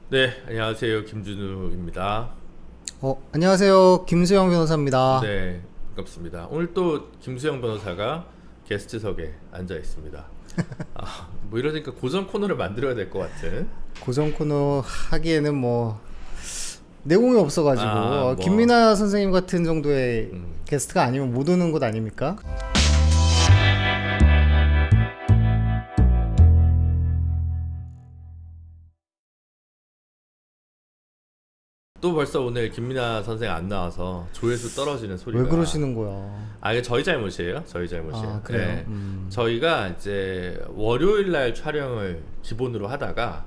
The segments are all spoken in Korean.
네, 안녕하세요. 김준우입니다. 안녕하세요. 김수영 변호사입니다. 네, 반갑습니다. 오늘 또 김수영 변호사가 게스트석에 앉아 있습니다. 뭐 이러니까 고정 코너를 만들어야 될 것 같은. 고정 코너 하기에는 뭐 내공이 없어가지고 뭐. 김민아 선생님 같은 정도의 게스트가 아니면 못 오는 것 아닙니까? 또 벌써 오늘 김민아 선생 안 나와서 조회수 떨어지는 소리가. 왜 그러시는 거야? 이게 저희 잘못이에요. 저희 잘못이에요. 그래요? 네. 저희가 이제 월요일 날 촬영을 기본으로 하다가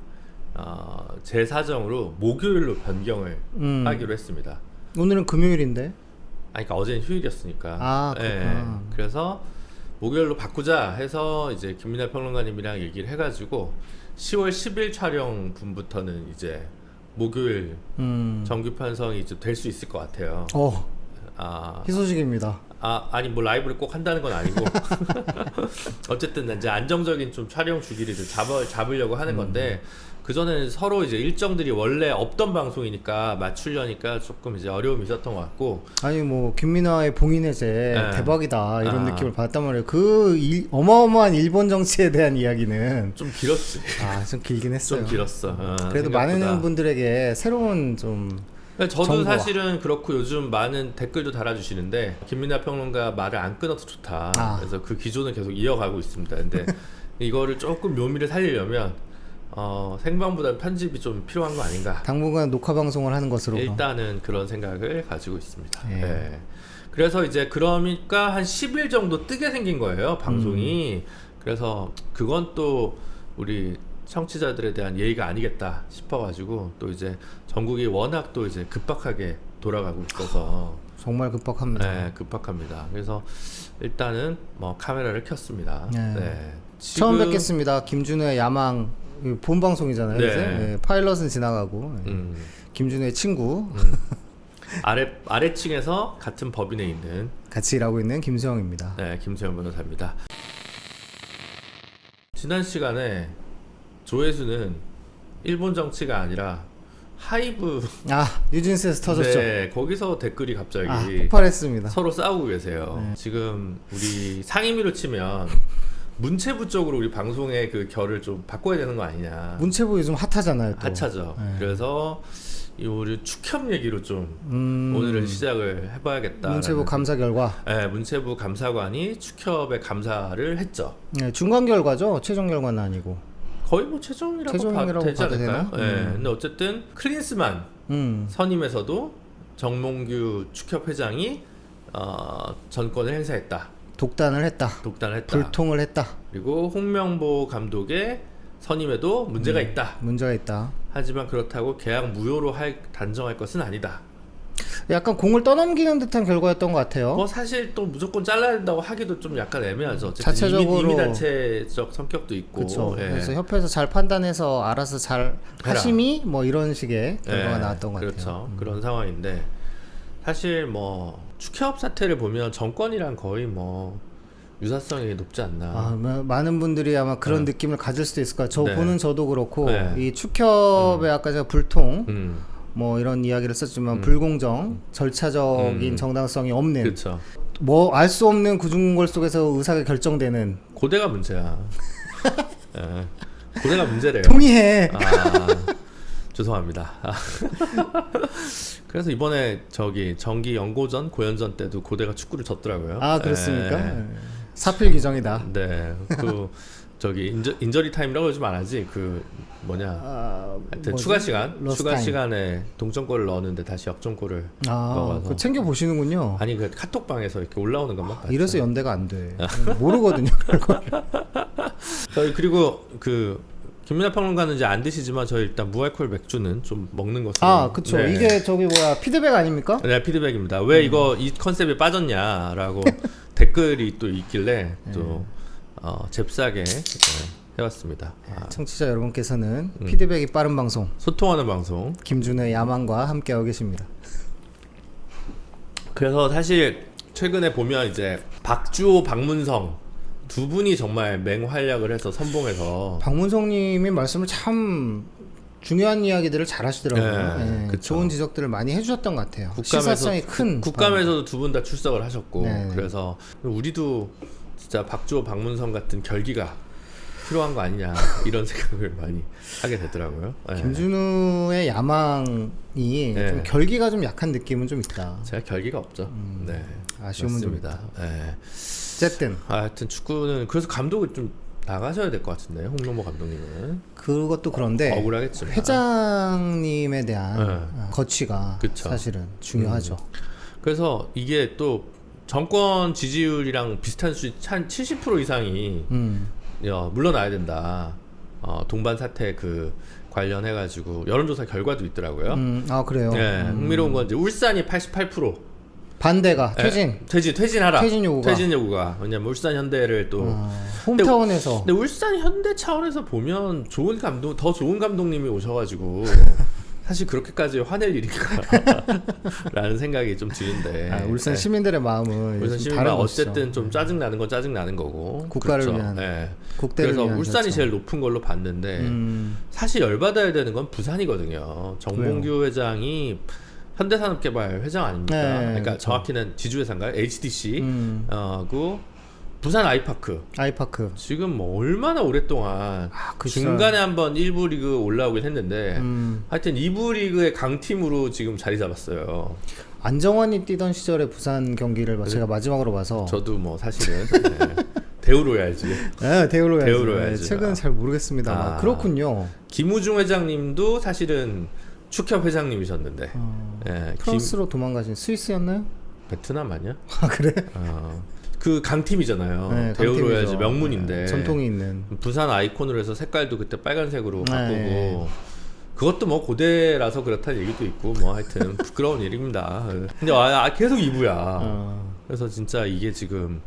제 사정으로 목요일로 변경을 하기로 했습니다. 오늘은 금요일인데? 그러니까 어제는 휴일이었으니까. 그렇구나. 그래서 목요일로 바꾸자 해서 이제 김민하 평론가님이랑 얘기를 해가지고 10월 10일 촬영 분부터는 이제 목요일 정규 편성이 될 수 있을 것 같아요. 희소식입니다. 아니 뭐 라이브를 꼭 한다는 건 아니고 어쨌든 이제 안정적인 좀 촬영 주기를 좀 잡으려고 하는 건데 그 전에는 서로 이제 일정들이 원래 없던 방송이니까 맞추려니까 조금 이제 어려움이 있었던 것 같고. 아니 뭐 김민아의 봉인해제 대박이다 이런 느낌을 받았단 말이에요. 어마어마한 일본 정치에 대한 이야기는 좀 길었지. 좀 길긴 했어요. 좀 길었어. 그래도 생각보다. 많은 분들에게 새로운 좀 저도 정보와. 사실은 그렇고 요즘 많은 댓글도 달아주시는데 김민하 평론가 말을 안 끊어도 좋다. 그래서 그 기존을 계속 이어가고 있습니다. 근데 이거를 조금 묘미를 살리려면 생방보다는 편집이 좀 필요한 거 아닌가. 당분간 녹화 방송을 하는 것으로 일단은 그런 생각을 가지고 있습니다. 네. 그래서 이제 그러니까 한 10일 정도 뜨게 생긴 거예요, 방송이. 그래서 그건 또 우리 청취자들에 대한 예의가 아니겠다 싶어가지고 또 이제 전국이 워낙 또 이제 급박하게 돌아가고 있어서 정말 급박합니다. 네, 급박합니다. 그래서 일단은 뭐 카메라를 켰습니다. 네. 처음 뵙겠습니다. 김준우의 야망 본 방송이잖아요. 네. 파일럿은 지나가고 김준우의 친구 아래층에서 같은 법인에 있는 같이 일하고 있는 김수영입니다. 네, 김수영 변호사입니다. 지난 시간에 조회수는 일본 정치가 아니라 하이브 뉴진스에서 터졌죠. 네, 거기서 댓글이 갑자기 폭발했습니다. 서로 싸우고 계세요. 지금 우리 상임위로 치면 문체부 쪽으로 우리 방송의 그 결을 좀 바꿔야 되는 거 아니냐. 문체부 요즘 핫하잖아요. 또. 핫하죠. 그래서 우리 축협 얘기로 좀 오늘은 시작을 해봐야겠다. 문체부 감사 결과. 네, 문체부 감사관이 축협의 감사를 했죠. 네, 중간 결과죠. 최종 결과는 아니고. 거의 뭐 최종이라고 봐도 되지 않을까요? 네, 근데 어쨌든 클린스만 선임에서도 정몽규 축협 회장이 전권을 행사했다. 독단을 했다. 불통을 했다. 그리고 홍명보 감독의 선임에도 문제가 있다. 문제가 있다. 하지만 그렇다고 계약 무효로 단정할 것은 아니다. 약간 공을 떠넘기는 듯한 결과였던 것 같아요. 뭐 사실 또 무조건 잘라야 된다고 하기도 좀 약간 애매하죠. 어쨌든 자체적으로 이미단체적 성격도 있고. 그렇죠. 그래서 협회에서 잘 판단해서 알아서 잘 하심이 뭐 이런 식의 결과가 나왔던 것 같아요. 그렇죠. 그런 상황인데 사실 뭐 축협 사태를 보면 정권이랑 거의 뭐 유사성이 높지 않나. 많은 분들이 아마 그런 느낌을 가질 수도 있을 거예요. 보는 저도 그렇고 이 축협의 아까 제가 불통 뭐 이런 이야기를 썼지만 불공정, 절차적인 정당성이 없는 그렇죠. 뭐 알 수 없는 구중골 속에서 의사가 결정되는 고대가 문제야. 고대가 문제래요. 통이해. 죄송합니다. 그래서 이번에 정기 연고전, 고연전 때도 고대가 축구를 졌더라고요. 그렇습니까? 사필 규정이다. 네. 인저리 타임이라고 요즘 안 하지. 하여튼 추가 시간에 동점골을 넣었는데 다시 역전골을 넣어서. 챙겨 보시는군요. 아니 그 카톡방에서 이렇게 올라오는 것만 봤죠. 이래서 연대가 안 돼. 모르거든요, 그걸. 그리고 김민하 평론가는 이제 안 드시지만 저희 일단 무알콜 맥주는 좀 먹는 것으로. 그쵸. 네. 이게 피드백 아닙니까? 네, 피드백입니다. 왜 이 컨셉에 빠졌냐라고 댓글이 또 있길래 또 잽싸게 해왔습니다. 청취자 여러분께서는 피드백이 빠른 방송, 소통하는 방송 김준우의 야망과 함께하고 계십니다. 그래서 사실 최근에 보면 이제 박주호, 박문성 두 분이 정말 맹활약을 해서 선봉해서. 박문성님이 말씀을 참 중요한 이야기들을 잘 하시더라고요. 네, 네, 좋은 지적들을 많이 해주셨던 것 같아요. 국감에서, 시사성이 큰 국감에서도 두 분 다 출석을 하셨고 네. 그래서 우리도 진짜 박주호 박문성 같은 결기가 필요한 거 아니냐 이런 생각을 많이 하게 되더라고요. 네. 김준우의 야망이 네. 좀 결기가 좀 약한 느낌은 좀 있다. 제가 결기가 없죠. 네, 아쉬움은 좀 맞습니다. 네. 어쨌든 하여튼 축구는 그래서 감독을 좀 나가셔야 될 것 같은데 홍명보 감독님은 그것도 그런데 억울하겠지만 회장님에 대한 거취가 그쵸. 사실은 중요하죠. 그래서 이게 또 정권 지지율이랑 비슷한 수준 한 70% 이상이 물러나야 된다. 동반 사태 그 관련해가지고 여론조사 결과도 있더라고요. 아 그래요. 네, 흥미로운 건 이제 울산이 88%. 반대가 퇴진하라. 퇴진 요구가. 왜냐면 울산 현대를 또 홈타운에서. 근데 울산 현대 차원에서 보면 더 좋은 감독님이 오셔가지고 사실 그렇게까지 화낼 일인가라는 생각이 좀 드는데. 울산 시민들의 마음은 울산 시민은 어쨌든 좀 짜증 나는 건 짜증 나는 거고. 국가를 그렇죠. 위한. 네. 국대를 그래서 위한 울산이 결정. 제일 높은 걸로 봤는데 사실 열받아야 되는 건 부산이거든요. 정봉규 회장이 현대산업개발 회장 아닙니까? 네, 그러니까 그렇죠. 정확히는 지주회사인가요? HDC 그 부산 아이파크 지금 뭐 얼마나 오랫동안 중간에 한번 1부 리그 올라오긴 했는데 하여튼 2부 리그의 강팀으로 지금 자리 잡았어요. 안정환이 뛰던 시절에 부산 경기를 제가 마지막으로 봐서 저도 뭐 사실은 대우로야지. 네, 대우로야지. 네, 최근 잘 모르겠습니다. 그렇군요. 김우중 회장님도 사실은 축협 회장님이셨는데 프랑스로 도망가신 스위스였나요? 베트남 아니야? 아 그래? 그 강팀이잖아요. 네, 대우로야지 명문인데 전통이 있는 부산 아이콘으로 해서 색깔도 그때 빨간색으로 바꾸고 그것도 뭐 고대라서 그렇다는 얘기도 있고 뭐 하여튼 부끄러운 일입니다. 근데 계속 2부야. 그래서 진짜 이게 지금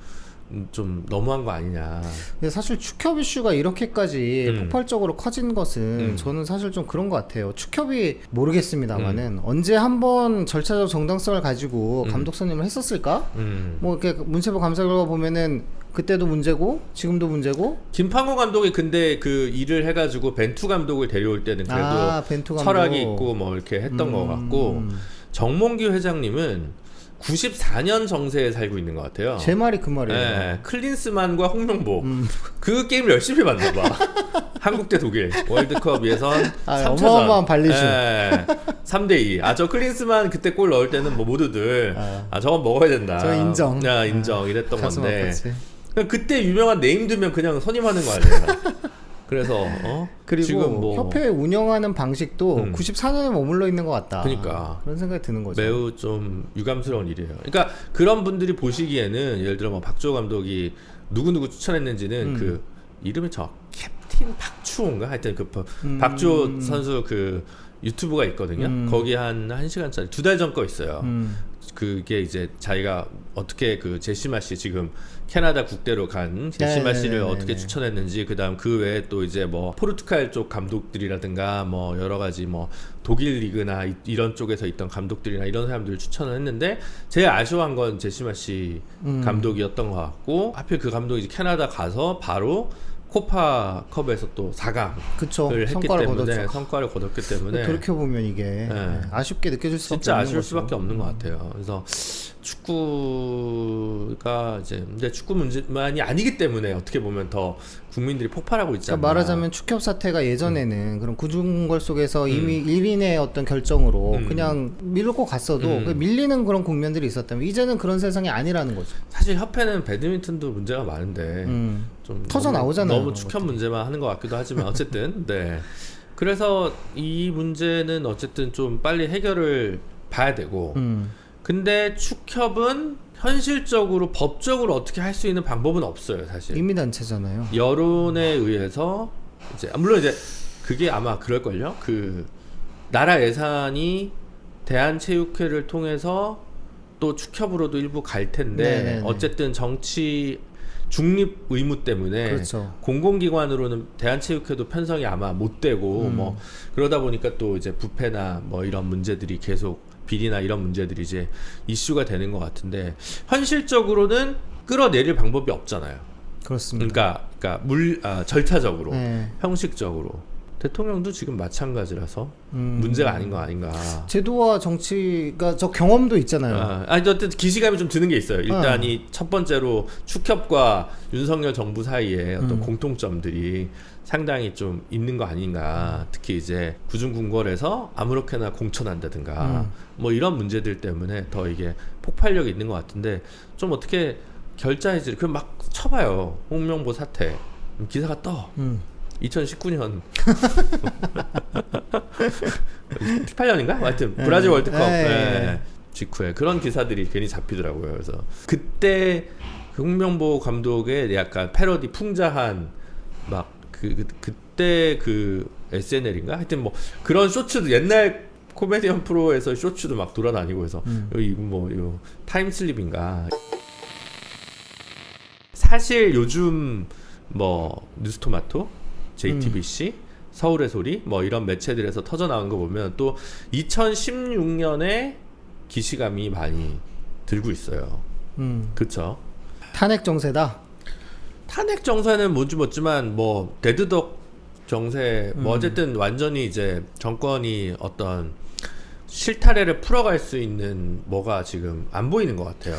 좀 너무한 거 아니냐. 근데 사실 축협 이슈가 이렇게까지 폭발적으로 커진 것은 저는 사실 좀 그런 것 같아요. 축협이 모르겠습니다만은 언제 한번 절차적 정당성을 가지고 감독 선임을 했었을까? 뭐 이렇게 문체부 감사 결과 보면은 그때도 문제고 지금도 문제고. 김판호 감독이 근데 그 일을 해가지고 벤투 감독을 데려올 때는 그래도 벤투 감독. 철학이 있고 뭐 이렇게 했던 것 같고 정몽규 회장님은 94년 정세에 살고 있는 것 같아요. 제 말이 그 말이에요. 네, 클린스만과 홍명보 그 게임을 열심히 봤나 봐. 한국 대 독일 월드컵 예선 3차전 어마어마한 발리주. 3대2. 저 클린스만 그때 골 넣을 때는 뭐 모두들 저건 먹어야 된다. 저 인정. 인정 이랬던 건데. 아팠지. 그때 유명한 네임 두면 그냥 선임하는 거 아니에요. 그래서 그리고 지금 뭐 협회 운영하는 방식도 94년에 머물러 있는 것 같다. 그러니까 그런 생각이 드는 거죠. 매우 좀 유감스러운 일이에요. 그러니까 그런 분들이 보시기에는 예를 들어 뭐 박주호 감독이 누구 추천했는지는 그 이름이 캡틴 박주호인가 하여튼 그 박주호 선수 그 유튜브가 있거든요. 거기 한 1시간짜리 2달 전 거 있어요. 그게 이제 자기가 어떻게 그 제시마 씨 지금 캐나다 국대로 간 제시마 씨를 어떻게 추천했는지 그다음 그 외에 또 이제 뭐 포르투갈 쪽 감독들이라든가 뭐 여러 가지 뭐 독일 리그나 이런 쪽에서 있던 감독들이나 이런 사람들을 추천을 했는데 제일 아쉬워한 건 제시마 씨 감독이었던 것 같고 하필 그 감독이 이제 캐나다 가서 바로 코파컵에서 또 4강을 했기 때문에 성과를 거뒀기 때문에 돌이켜보면 이게 아쉽게 느껴질 수밖에 진짜 없는 아쉬울 거죠. 수밖에 없는 것 같아요. 그래서 축구가 이제 근데 축구 문제만이 아니기 때문에 어떻게 보면 더 국민들이 폭발하고 있잖아요. 그러니까 말하자면 축협 사태가 예전에는 그런 구중걸 속에서 이미 1인의 어떤 결정으로 그냥 밀고 갔어도 밀리는 그런 국면들이 있었다면 이제는 그런 세상이 아니라는 거죠. 사실 협회는 배드민턴도 문제가 많은데 좀 터져 나오잖아요. 너무 축협 문제만 하는 것 같기도 하지만 어쨌든 네. 그래서 이 문제는 어쨌든 좀 빨리 해결을 봐야 되고 근데 축협은 현실적으로 법적으로 어떻게 할 수 있는 방법은 없어요, 사실. 임의단체잖아요. 여론에 의해서 이제 물론 이제 그게 아마 그럴걸요. 그 나라 예산이 대한체육회를 통해서 또 축협으로도 일부 갈 텐데 네네네. 어쨌든 정치 중립 의무 때문에 그렇죠. 공공기관으로는 대한체육회도 편성이 아마 못 되고 뭐 그러다 보니까 또 이제 부패나 뭐 이런 문제들이 계속 비리나 이런 문제들이 이제 이슈가 되는 것 같은데 현실적으로는 끌어내릴 방법이 없잖아요. 그렇습니다. 그러니까 절차적으로, 형식적으로 대통령도 지금 마찬가지라서 문제가 아닌 거 아닌가. 제도와 정치가 저 경험도 있잖아요. 아니 어쨌든 기시감이 좀 드는 게 있어요. 일단 이 첫 번째로 축협과 윤석열 정부 사이에 어떤 공통점들이 상당히 좀 있는 거 아닌가. 특히 이제 구중궁궐에서 아무렇게나 공천한다든가 뭐 이런 문제들 때문에 더 이게 폭발력이 있는 것 같은데 좀 어떻게 결자해질 그럼 막 쳐봐요. 홍명보 사태 기사가 떠. 2019년 18년인가? 하여튼 브라질 월드컵 직후에 그런 기사들이 괜히 잡히더라고요. 그래서 그때 홍명보 감독의 약간 패러디 풍자한 막 그때 그 SNL인가? 하여튼 뭐 그런 쇼츠도 옛날 코미디언 프로에서 쇼츠도 막 돌아다니고 해서 이거 뭐 이거 타임슬립인가? 사실 요즘 뭐 뉴스토마토, JTBC, 서울의 소리 뭐 이런 매체들에서 터져 나온 거 보면 또 2016년에 기시감이 많이 들고 있어요. 그쵸? 탄핵 정세다. 탄핵 정세는 뭔지 묻지만 뭐 데드덕 정세 뭐 어쨌든 완전히 이제 정권이 어떤 실타래를 풀어갈 수 있는 뭐가 지금 안 보이는 것 같아요.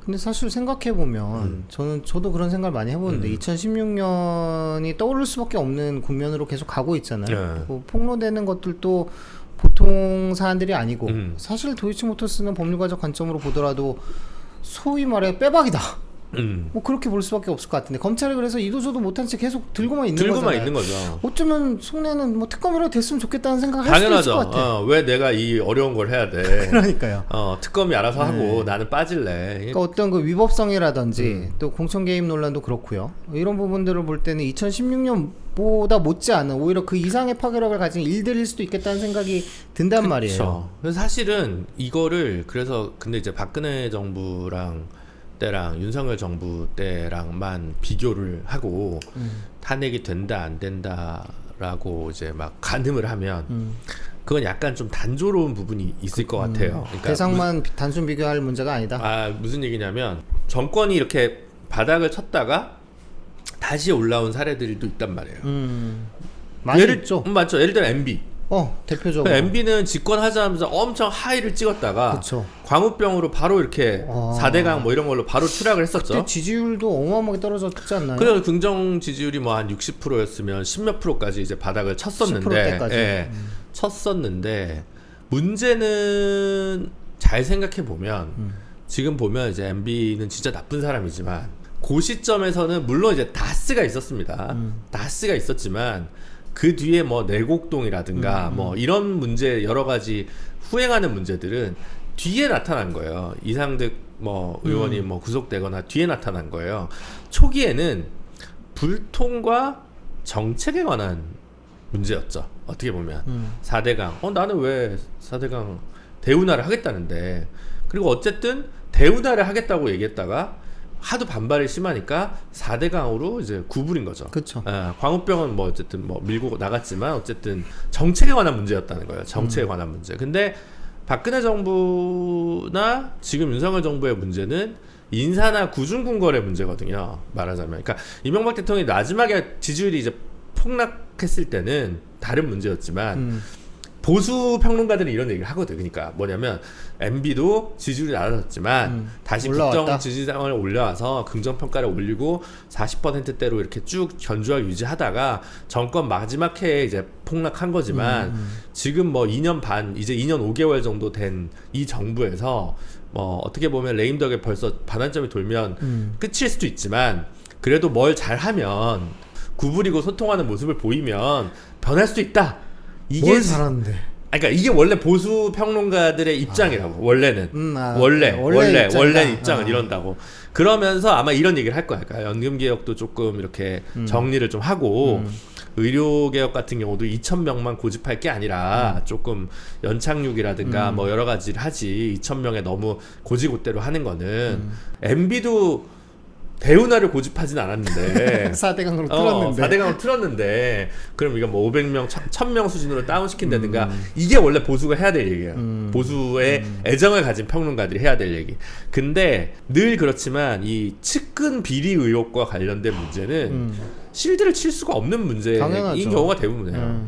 근데 사실 생각해보면 저도 그런 생각을 많이 해보는데 2016년이 떠오를 수밖에 없는 국면으로 계속 가고 있잖아요. 뭐 폭로되는 것들도 보통 사안들이 아니고 사실 도이치모터스는 법률가적 관점으로 보더라도 소위 말해 빼박이다. 뭐 그렇게 볼 수밖에 없을 것 같은데 검찰이 그래서 이도저도 못한 채 계속 들고만 있는 거잖아요. 어쩌면 속내는 뭐 특검이라도 됐으면 좋겠다는 생각을 할 수도 있을 것 같아. 왜 내가 이 어려운 걸 해야 돼? 그러니까요. 특검이 알아서 하고 나는 빠질래. 그러니까 어떤 그 위법성이라든지 또 공천 개입 논란도 그렇고요. 이런 부분들을 볼 때는 2016년보다 못지않은 오히려 그 이상의 파괴력을 가진 일들일 수도 있겠다는 생각이 든단 말이에요. 그래서 사실은 이거를 그래서 근데 이제 박근혜 정부랑 때랑 윤석열 정부 때랑만 비교를 하고 탄핵이 된다 안 된다라고 이제 막 가늠을 하면 그건 약간 좀 단조로운 부분이 있을 것 같아요. 그러니까 대상만 단순 비교할 문제가 아니다. 무슨 얘기냐면 정권이 이렇게 바닥을 쳤다가 다시 올라온 사례들도 있단 말이에요. 많이 있죠. 맞죠. 예를 들어 MB. 대표적으로 MB는 집권하자마자 엄청 하이를 찍었다가 그쵸. 광우병으로 바로 이렇게 4대강 뭐 이런 걸로 바로 추락을 했었죠. 그때 지지율도 어마어마하게 떨어졌지 않나요? 그래서 긍정 지지율이 뭐 한 60%였으면 10몇 %까지 이제 바닥을 쳤었는데, 쳤었는데 문제는 잘 생각해 보면 지금 보면 이제 MB는 진짜 나쁜 사람이지만 그 시점에서는 물론 이제 다스가 있었습니다. 다스가 있었지만 그 뒤에 뭐 내곡동이라든가 뭐 이런 문제 여러 가지 후행하는 문제들은 뒤에 나타난 거예요. 이상득 뭐 의원이 뭐 구속되거나 뒤에 나타난 거예요. 초기에는 불통과 정책에 관한 문제였죠. 어떻게 보면 4대강 나는 왜 4대강 대운하를 하겠다는데 그리고 어쨌든 대운하를 하겠다고 얘기했다가 하도 반발이 심하니까 4대강으로 이제 구부린 거죠. 그렇죠. 광우병은 뭐 어쨌든 뭐 밀고 나갔지만 어쨌든 정책에 관한 문제였다는 거예요. 정책에 관한 문제. 근데 박근혜 정부나 지금 윤석열 정부의 문제는 인사나 구중궁궐의 문제거든요. 말하자면. 그러니까 이명박 대통령이 마지막에 지지율이 이제 폭락했을 때는 다른 문제였지만 보수 평론가들은 이런 얘기를 하거든. 그러니까 뭐냐면 MB도 지지율이 낮아졌지만 다시 국정 지지상을 올려와서 긍정평가를 올리고 40%대로 이렇게 쭉 견조하게 유지하다가 정권 마지막 해에 이제 폭락한 거지만 지금 뭐 2년 반 이제 2년 5개월 정도 된 이 정부에서 뭐 어떻게 보면 레임덕에 벌써 반환점이 돌면 끝일 수도 있지만 그래도 뭘 잘하면 구부리고 소통하는 모습을 보이면 변할 수도 있다. 이게 뭘 잘하는데? 그러니까 이게 원래 보수 평론가들의 입장이라고. 원래는 원래 입장은 이런다고. 그러면서 아마 이런 얘기를 할 거야. 그러니까 연금 개혁도 조금 이렇게 정리를 좀 하고 의료 개혁 같은 경우도 2,000명만 고집할 게 아니라 조금 연착륙이라든가 뭐 여러 가지를 하지 2,000명에 너무 고지고대로 하는 거는 MB도 대운하를 고집하진 않았는데 4대강으로 틀었는데 4대강으로 틀었는데 그럼 이거 뭐 500명, 1000명 수준으로 다운시킨다든가 이게 원래 보수가 해야 될 얘기예요. 보수의 애정을 가진 평론가들이 해야 될 얘기. 근데 늘 그렇지만 이 측근 비리 의혹과 관련된 문제는 실드를 칠 수가 없는 문제인 당연하죠. 경우가 대부분이에요.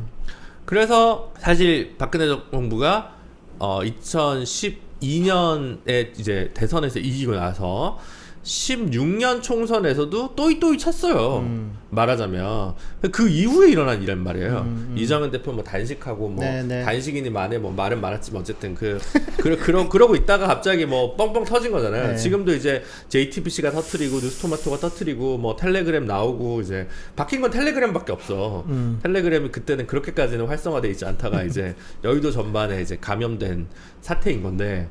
그래서 사실 박근혜 정부가 2012년에 이제 대선에서 이기고 나서 16년 총선에서도 또이또이 쳤어요. 말하자면 그 이후에 일어난 일란 말이에요. 이정현 대표 뭐 단식하고 뭐 네네. 단식이니 만에 뭐 말은 많았지만 어쨌든 그러고 있다가 갑자기 뭐 뻥뻥 터진 거잖아요. 네. 지금도 이제 JTBC가 터트리고 뉴스토마토가 터트리고 뭐 텔레그램 나오고 이제 바뀐 건 텔레그램밖에 없어. 텔레그램이 그때는 그렇게까지는 활성화돼 있지 않다가 이제 여의도 전반에 이제 감염된 사태인 건데.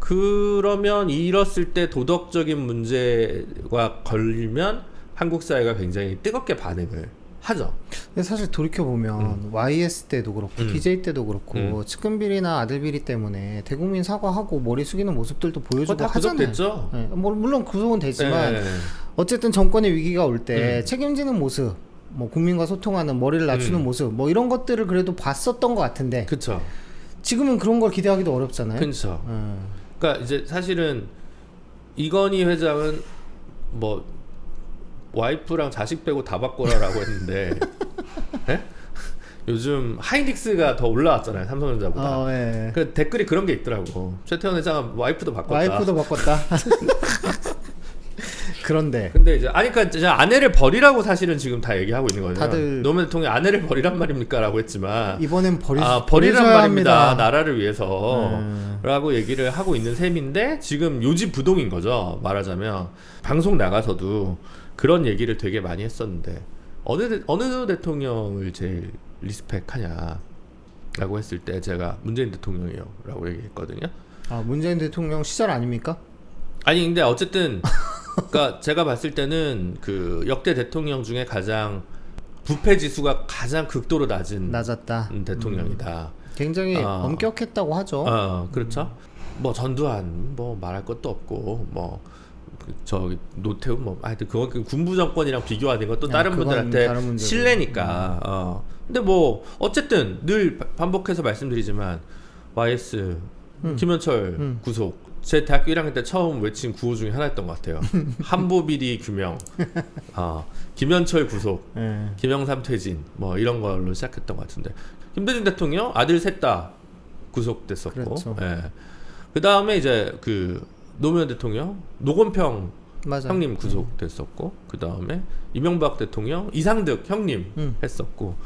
그러면 이랬을 때 도덕적인 문제가 걸리면 한국 사회가 굉장히 뜨겁게 반응을 하죠. 근데 사실 돌이켜보면 YS 때도 그렇고 DJ 때도 그렇고 측근비리나 아들비리 때문에 대국민 사과하고 머리 숙이는 모습들도 보여주고 다 하잖아요. 구속됐죠. 네, 물론 구속은 되지만 네. 어쨌든 정권의 위기가 올 때 책임지는 모습, 뭐 국민과 소통하는 머리를 낮추는 모습, 뭐 이런 것들을 그래도 봤었던 것 같은데 그렇죠. 지금은 그런 걸 기대하기도 어렵잖아요. 그렇죠. 그러니까 이제 사실은 이건희 회장은 뭐 와이프랑 자식 빼고 다 바꿔라라고 했는데 네? 요즘 하이닉스가 더 올라왔잖아요, 삼성전자보다. 예. 그 댓글이 그런 게 있더라고. 최태원 회장은 와이프도 바꿨다. 와이프도 바꿨다. 그런데 근데 이제 그러니까 이제 아내를 버리라고 사실은 지금 다 얘기하고 있는 거예요. 다들 노무현 대통령이 아내를 버리란 말입니까라고 했지만 이번엔 버리란 버리셔야 말입니다. 합니다. 나라를 위해서라고 얘기를 하고 있는 셈인데 지금 요지부동인 거죠. 말하자면 방송 나가서도 그런 얘기를 되게 많이 했었는데 어느 대통령을 제일 리스펙하냐라고 했을 때 제가 문재인 대통령이요라고 얘기했거든요. 아, 문재인 대통령 시절 아닙니까? 아니 근데 어쨌든 그러니까 제가 봤을 때는 그 역대 대통령 중에 가장 부패 지수가 가장 극도로 낮았다. 대통령이다. 굉장히 엄격했다고 하죠. 그렇죠. 뭐 전두환 뭐 말할 것도 없고 뭐 저기 노태우 뭐 하여튼 그거 군부 정권이랑 비교하는 건 또 다른 그건 분들한테 다른 문제고. 신뢰니까. 근데 뭐 어쨌든 늘 반복해서 말씀드리지만 YS 김현철 구속. 제 대학교 1학년 때 처음 외친 구호 중에 하나였던 것 같아요. 한보비리 규명, 김현철 구속, 김영삼 퇴진, 뭐 이런 걸로 시작했던 것 같은데 김대중 대통령 아들 셋 다 구속됐었고, 그렇죠. 그 다음에 이제 그 노무현 대통령 노건평 맞아. 형님 구속됐었고, 그 다음에 이명박 대통령 이상득 형님 했었고.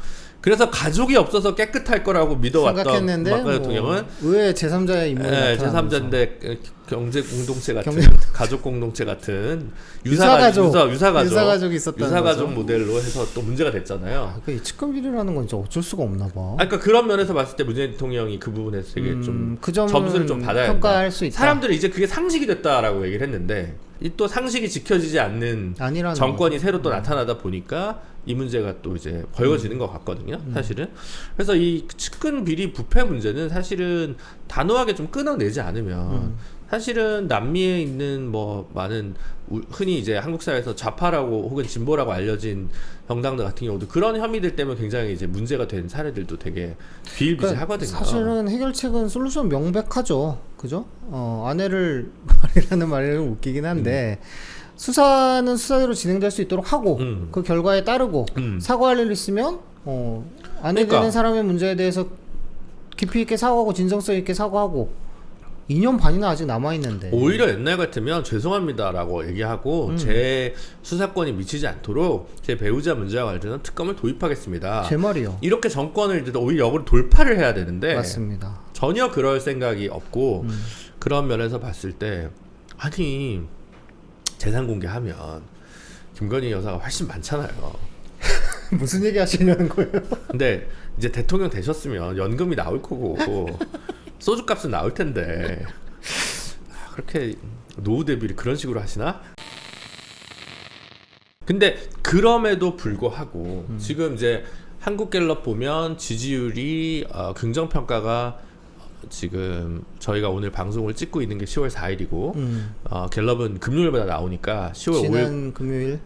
그래서 가족이 없어서 깨끗할 거라고 믿어왔던 생각했는데 박근혜 대통령은 의외 제3자의 인물이 나타나면서 제3자인데 경제 공동체 같은 가족 공동체 같은 유사가족이 있었다는 유사가족 거죠. 모델로 해서 또 문제가 됐잖아요. 이 측근비리라는 건 진짜 어쩔 수가 없나 봐. 그러니까 그런 면에서 봤을 때 문재인 대통령이 그 부분에서 되게 좀 그 점은 점수를 좀 받아야 평가할 된다. 수 있다. 사람들은 이제 그게 상식이 됐다라고 얘기를 했는데 이 또 상식이 지켜지지 않는 아니라는 정권이 거죠. 새로 또 나타나다 보니까 이 문제가 또 이제 벌어지는 것 같거든요, 사실은. 그래서 이 측근 비리 부패 문제는 사실은 단호하게 좀 끊어내지 않으면 사실은 남미에 있는 뭐 많은 흔히 이제 한국 사회에서 좌파라고 혹은 진보라고 알려진 정당들 같은 경우도 그런 혐의들 때문에 굉장히 이제 문제가 된 사례들도 되게 비일비재하거든요. 사실은 해결책은 솔루션 명백하죠. 그죠? 아내를 말이라는 말이 좀 웃기긴 한데 수사는 수사대로 진행될 수 있도록 하고 그 결과에 따르고 사과할 일 있으면 아내 그러니까. 되는 사람의 문제에 대해서 깊이 있게 사과하고 진정성 있게 사과하고 2년 반이나 아직 남아있는데 오히려 옛날 같으면 죄송합니다라고 얘기하고 제 수사권이 미치지 않도록 제 배우자 문제와 관련해서 특검을 도입하겠습니다. 제 말이요. 이렇게 정권을 이제 오히려 역으로 돌파를 해야 되는데 맞습니다. 전혀 그럴 생각이 없고 그런 면에서 봤을 때 아니 재산 공개하면 김건희 여사가 훨씬 많잖아요. 무슨 얘기 하시려는 거예요? 근데 이제 대통령 되셨으면 연금이 나올 거고 소주값은 나올 텐데 그렇게 노후 대비를 그런 식으로 하시나? 근데 그럼에도 불구하고 지금 이제 한국갤럽 보면 지지율이 긍정평가가 지금 저희가 오늘 방송을 찍고 있는 게 10월 4일이고 갤럽은 금요일마다 나오니까 10월 5일 지난 금요일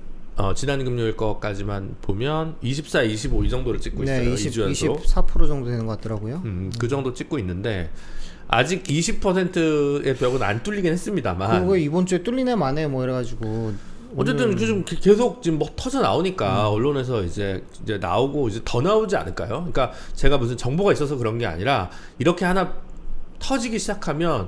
지난 금요일 거까지만 보면 24, 25 이 정도를 찍고 있어요. 2주 연속. 24% 정도 되는 것 같더라고요. 그 정도 찍고 있는데 아직 20%의 벽은 안 뚫리긴 했습니다만. 그거 이번 주에 뚫리네 마네 뭐 이래가지고. 어쨌든 요즘 계속 지금 뭐 터져 나오니까 언론에서 이제 나오고 이제 더 나오지 않을까요? 그러니까 제가 무슨 정보가 있어서 그런 게 아니라 이렇게 하나 터지기 시작하면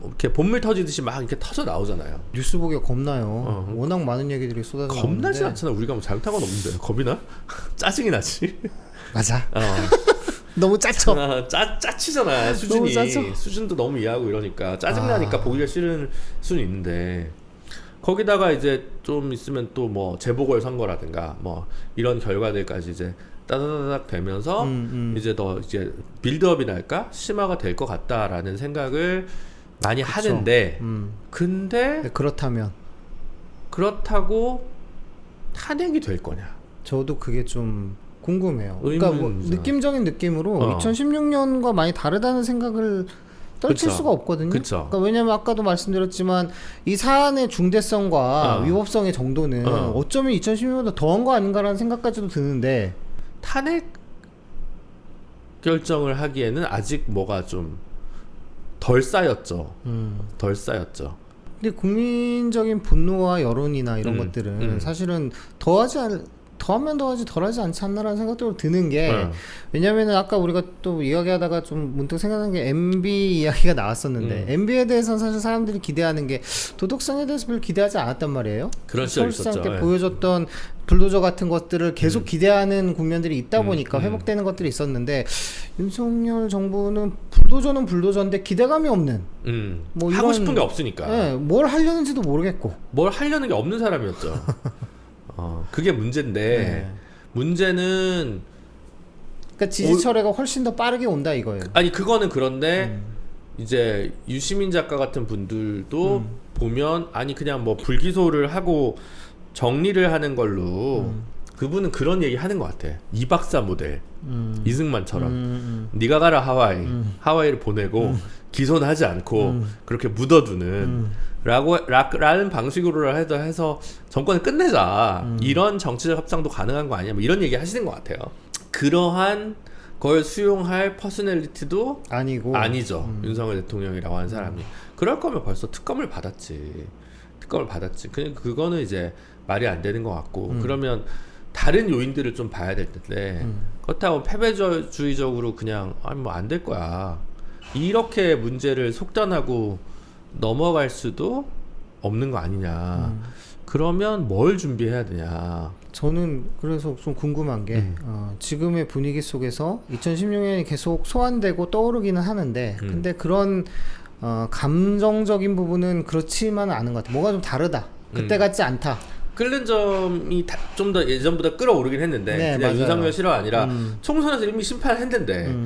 이렇게 본물 터지듯이 막 이렇게 터져 나오잖아요. 뉴스 보기가 겁나요. 워낙 많은 얘기들이 쏟아져 나오는데. 겁나지 않잖아. 우리가 뭐 잘못한 건 없는데 겁이 나? 짜증이 나지. 맞아. 너무 짜쳐. 짜치잖아. 수준이. 너무 짜쳐. 수준도 너무 이해하고 이러니까 짜증나니까 보기가 싫은 수는 있는데 거기다가 이제 좀 있으면 또 뭐 재보궐 선거라든가 뭐 이런 결과들까지 이제 따다다닥 되면서 이제 더 이제 빌드업이랄까 심화가 될 것 같다라는 생각을 많이 그쵸. 하는데 근데 네, 그렇다고 탄핵이 될 거냐? 저도 그게 좀 궁금해요. 그러니까 뭐 느낌적인 느낌으로 2016년과 많이 다르다는 생각을 떨칠 수가 없거든요. 그러니까 왜냐면 아까도 말씀드렸지만 이 사안의 중대성과 위법성의 정도는 어쩌면 2016년보다 더한 거 아닌가라는 생각까지도 드는데 탄핵 결정을 하기에는 아직 뭐가 좀 덜 쌓였죠. 덜 쌓였죠. 근데 국민적인 분노와 여론이나 이런 것들은 사실은 더하면 더하지 덜하지 않지 않나라는 생각도 드는 게 왜냐면은 아까 우리가 또 이야기하다가 좀 문득 생각난 게 MB 이야기가 나왔었는데 MB에 대해서는 사실 사람들이 기대하는 게 도덕성에 대해서 별로 기대하지 않았단 말이에요. 그런 시절이 있었죠. 때 보여줬던 불도저 같은 것들을 계속 기대하는 국면들이 있다 보니까 회복되는 것들이 있었는데 윤석열 정부는 불도저는 불도저인데 기대감이 없는 뭐 하고 싶은 게 없으니까 네, 뭘 하려는지도 모르겠고 뭘 하려는 게 없는 사람이었죠. 그게 문제인데 문제는 그러니까 지지철회가 훨씬 더 빠르게 온다 이거예요. 아니 그거는 그런데 이제 유시민 작가 같은 분들도 보면 아니 그냥 뭐 불기소를 하고 정리를 하는 걸로 그분은 그런 얘기 하는 것 같아. 이 박사 모델 이승만처럼 네가 가라 하와이를 보내고 기소는 하지 않고 그렇게 묻어두는 라는 방식으로 해서 정권을 끝내자 이런 정치적 협상도 가능한 거 아니야 뭐 이런 얘기 하시는 것 같아요. 그러한 걸 수용할 퍼스널리티도 아니죠. 윤석열 대통령이라고 하는 사람이. 그럴 거면 벌써 특검을 받았지. 그거는 이제 말이 안 되는 것 같고 그러면 다른 요인들을 좀 봐야 될 텐데 그렇다고 패배주의적으로 그냥 아니 뭐 안 될 거야 이렇게 문제를 속단하고 넘어갈 수도 없는 거 아니냐. 그러면 뭘 준비해야 되냐. 저는 그래서 좀 궁금한 게 지금의 분위기 속에서 2016년이 계속 소환되고 떠오르기는 하는데 근데 그런 감정적인 부분은 그렇지만은 않은 것 같아요. 뭐가 좀 다르다. 그때 같지 않다. 끓는 점이 좀 더 예전보다 끌어오르긴 했는데 그냥 맞아요. 윤석열 실화 아니라 총선에서 이미 심판했는데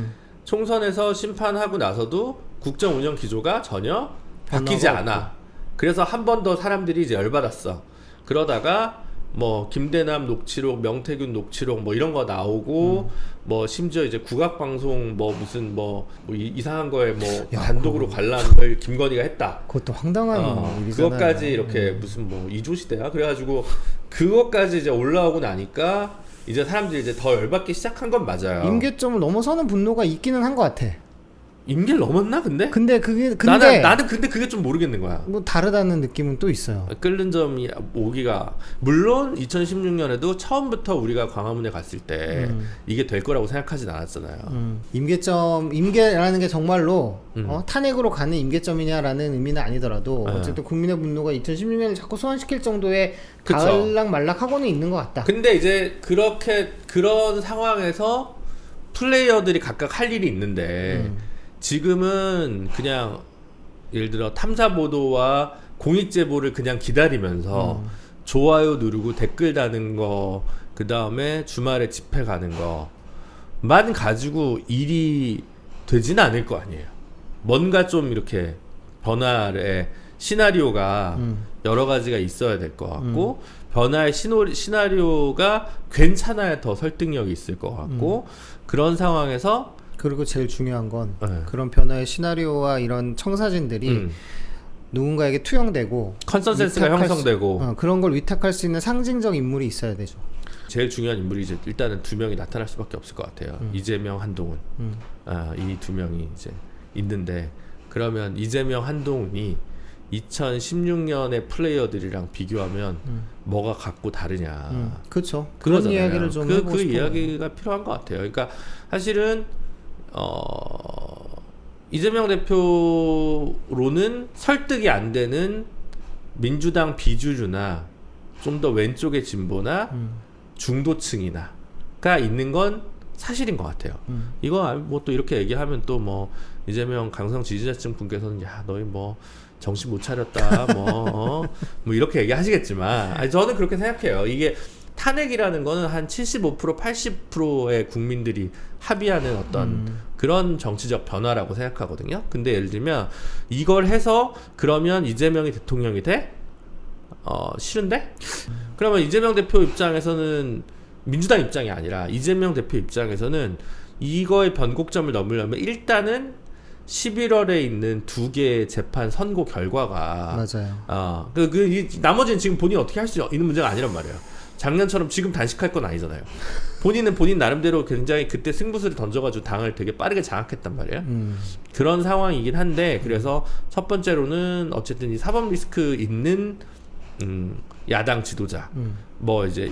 총선에서 심판하고 나서도 국정 운영 기조가 전혀 바뀌지 않아. 그래서 한 번 더 사람들이 이제 열받았어. 그러다가 뭐 김대남 녹취록, 명태균 녹취록 뭐 이런 거 나오고 뭐 심지어 이제 국악방송 뭐 무슨 뭐 이상한 거에 뭐 단독으로 관람을 김건희가 했다. 그것도 황당한 일이잖아요. 그것까지 이렇게 무슨 뭐 이조시대야. 그래가지고 그것까지 이제 올라오고 나니까 이제 사람들이 이제 더 열받기 시작한 건 맞아요. 임계점을 넘어서는 분노가 있기는 한 것 같아. 임계를 넘었나 근데 근데 나는 근데 그게 좀 모르겠는 거야. 뭐 다르다는 느낌은 또 있어요. 끓는 점이 오기가 물론 2016년에도 처음부터 우리가 광화문에 갔을 때 이게 될 거라고 생각하진 않았잖아요. 임계라는 게 정말로 탄핵으로 가는 임계점이냐라는 의미는 아니더라도 어쨌든 국민의 분노가 2016년을 자꾸 소환시킬 정도의 가을락말락하고는 있는 것 같다. 근데 이제 그런 상황에서 플레이어들이 각각 할 일이 있는데 지금은 그냥 예를 들어 탐사 보도와 공익 제보를 그냥 기다리면서 좋아요 누르고 댓글 다는 거, 그 다음에 주말에 집회 가는 거만 가지고 일이 되진 않을 거 아니에요. 뭔가 좀 이렇게 변화의 시나리오가 여러 가지가 있어야 될 것 같고 변화의 시나리오가 괜찮아야 더 설득력이 있을 것 같고 그런 상황에서 그리고 제일 중요한 건 네. 그런 변화의 시나리오와 이런 청사진들이 누군가에게 투영되고 컨센서스가 형성되고 그런 걸 위탁할 수 있는 상징적 인물이 있어야 되죠. 제일 중요한 인물이 이제 일단은 두 명이 나타날 수밖에 없을 것 같아요. 이재명, 한동훈. 이 두 명이 이제 있는데 그러면 이재명, 한동훈이 2016년의 플레이어들이랑 비교하면 뭐가 같고 다르냐. 그렇죠. 그런 그거잖아요. 이야기를 좀 해보고 그 싶어요. 이야기가 필요한 것 같아요. 그러니까 사실은 이재명 대표로는 설득이 안 되는 민주당 비주류나 좀 더 왼쪽의 진보나 중도층이나가 있는 건 사실인 것 같아요. 이거 뭐 또 이렇게 얘기하면 또 뭐 이재명 강성 지지자층 분께서는 야 너희 뭐 정신 못 차렸다 뭐 이렇게 얘기하시겠지만 아니, 저는 그렇게 생각해요. 이게 탄핵이라는 거는 한 75% 80%의 국민들이 합의하는 어떤 그런 정치적 변화라고 생각하거든요. 근데 예를 들면 이걸 해서 그러면 이재명이 대통령이 돼? 싫은데? 그러면 이재명 대표 입장에서는 민주당 입장이 아니라 이재명 대표 입장에서는 이거의 변곡점을 넘으려면 일단은 11월에 있는 두 개의 재판 선고 결과가 맞아요. 나머지는 지금 본인이 어떻게 할 수 있는 문제가 아니란 말이에요. 작년처럼 지금 단식할 건 아니잖아요. 본인은 본인 나름대로 굉장히 그때 승부수를 던져가지고 당을 되게 빠르게 장악했단 말이에요. 그런 상황이긴 한데 그래서 첫 번째로는 어쨌든 이 사법 리스크 있는 야당 지도자 뭐 이제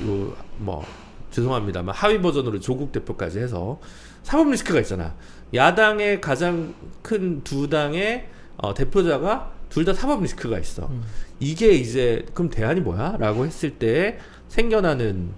죄송합니다만 하위 버전으로 조국 대표까지 해서 사법 리스크가 있잖아. 야당의 가장 큰 두 당의 대표자가 둘 다 사법 리스크가 있어. 이게 이제 그럼 대안이 뭐야? 라고 했을 때 생겨나는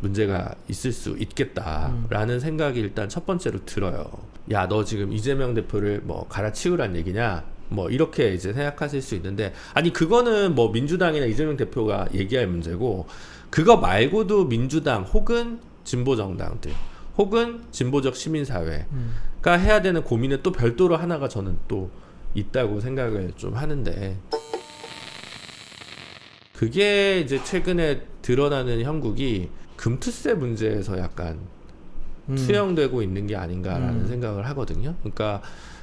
문제가 있을 수 있겠다라는 생각이 일단 첫 번째로 들어요. 야, 너 지금 이재명 대표를 뭐 갈아치우란 얘기냐? 뭐 이렇게 이제 생각하실 수 있는데 아니 그거는 뭐 민주당이나 이재명 대표가 얘기할 문제고 그거 말고도 민주당 혹은 진보 정당들 혹은 진보적 시민사회가 해야 되는 고민은 또 별도로 하나가 저는 또 있다고 생각을 좀 하는데 그게 이제 최근에 드러나는 형국이 금투세 문제에서 약간 투영되고 있는 게 아닌가라는 생각을 하거든요. 그러니까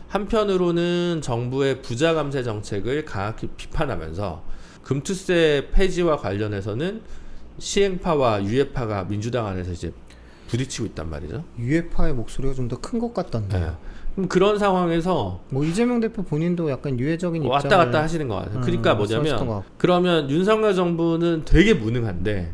한편으로는 정부의 부자 감세 정책을 강하게 비판하면서 금투세 폐지와 관련해서는 시행파와 유예파가 민주당 안에서 이제 부딪히고 있단 말이죠. 유예파의 목소리가 좀 더 큰 것 같던데. 네. 그럼 그런 상황에서 뭐 이재명 대표 본인도 약간 유예적인 입장을 왔다 갔다 하시는 것 같아요. 그러니까 뭐냐면 그러면 윤석열 정부는 되게 무능한데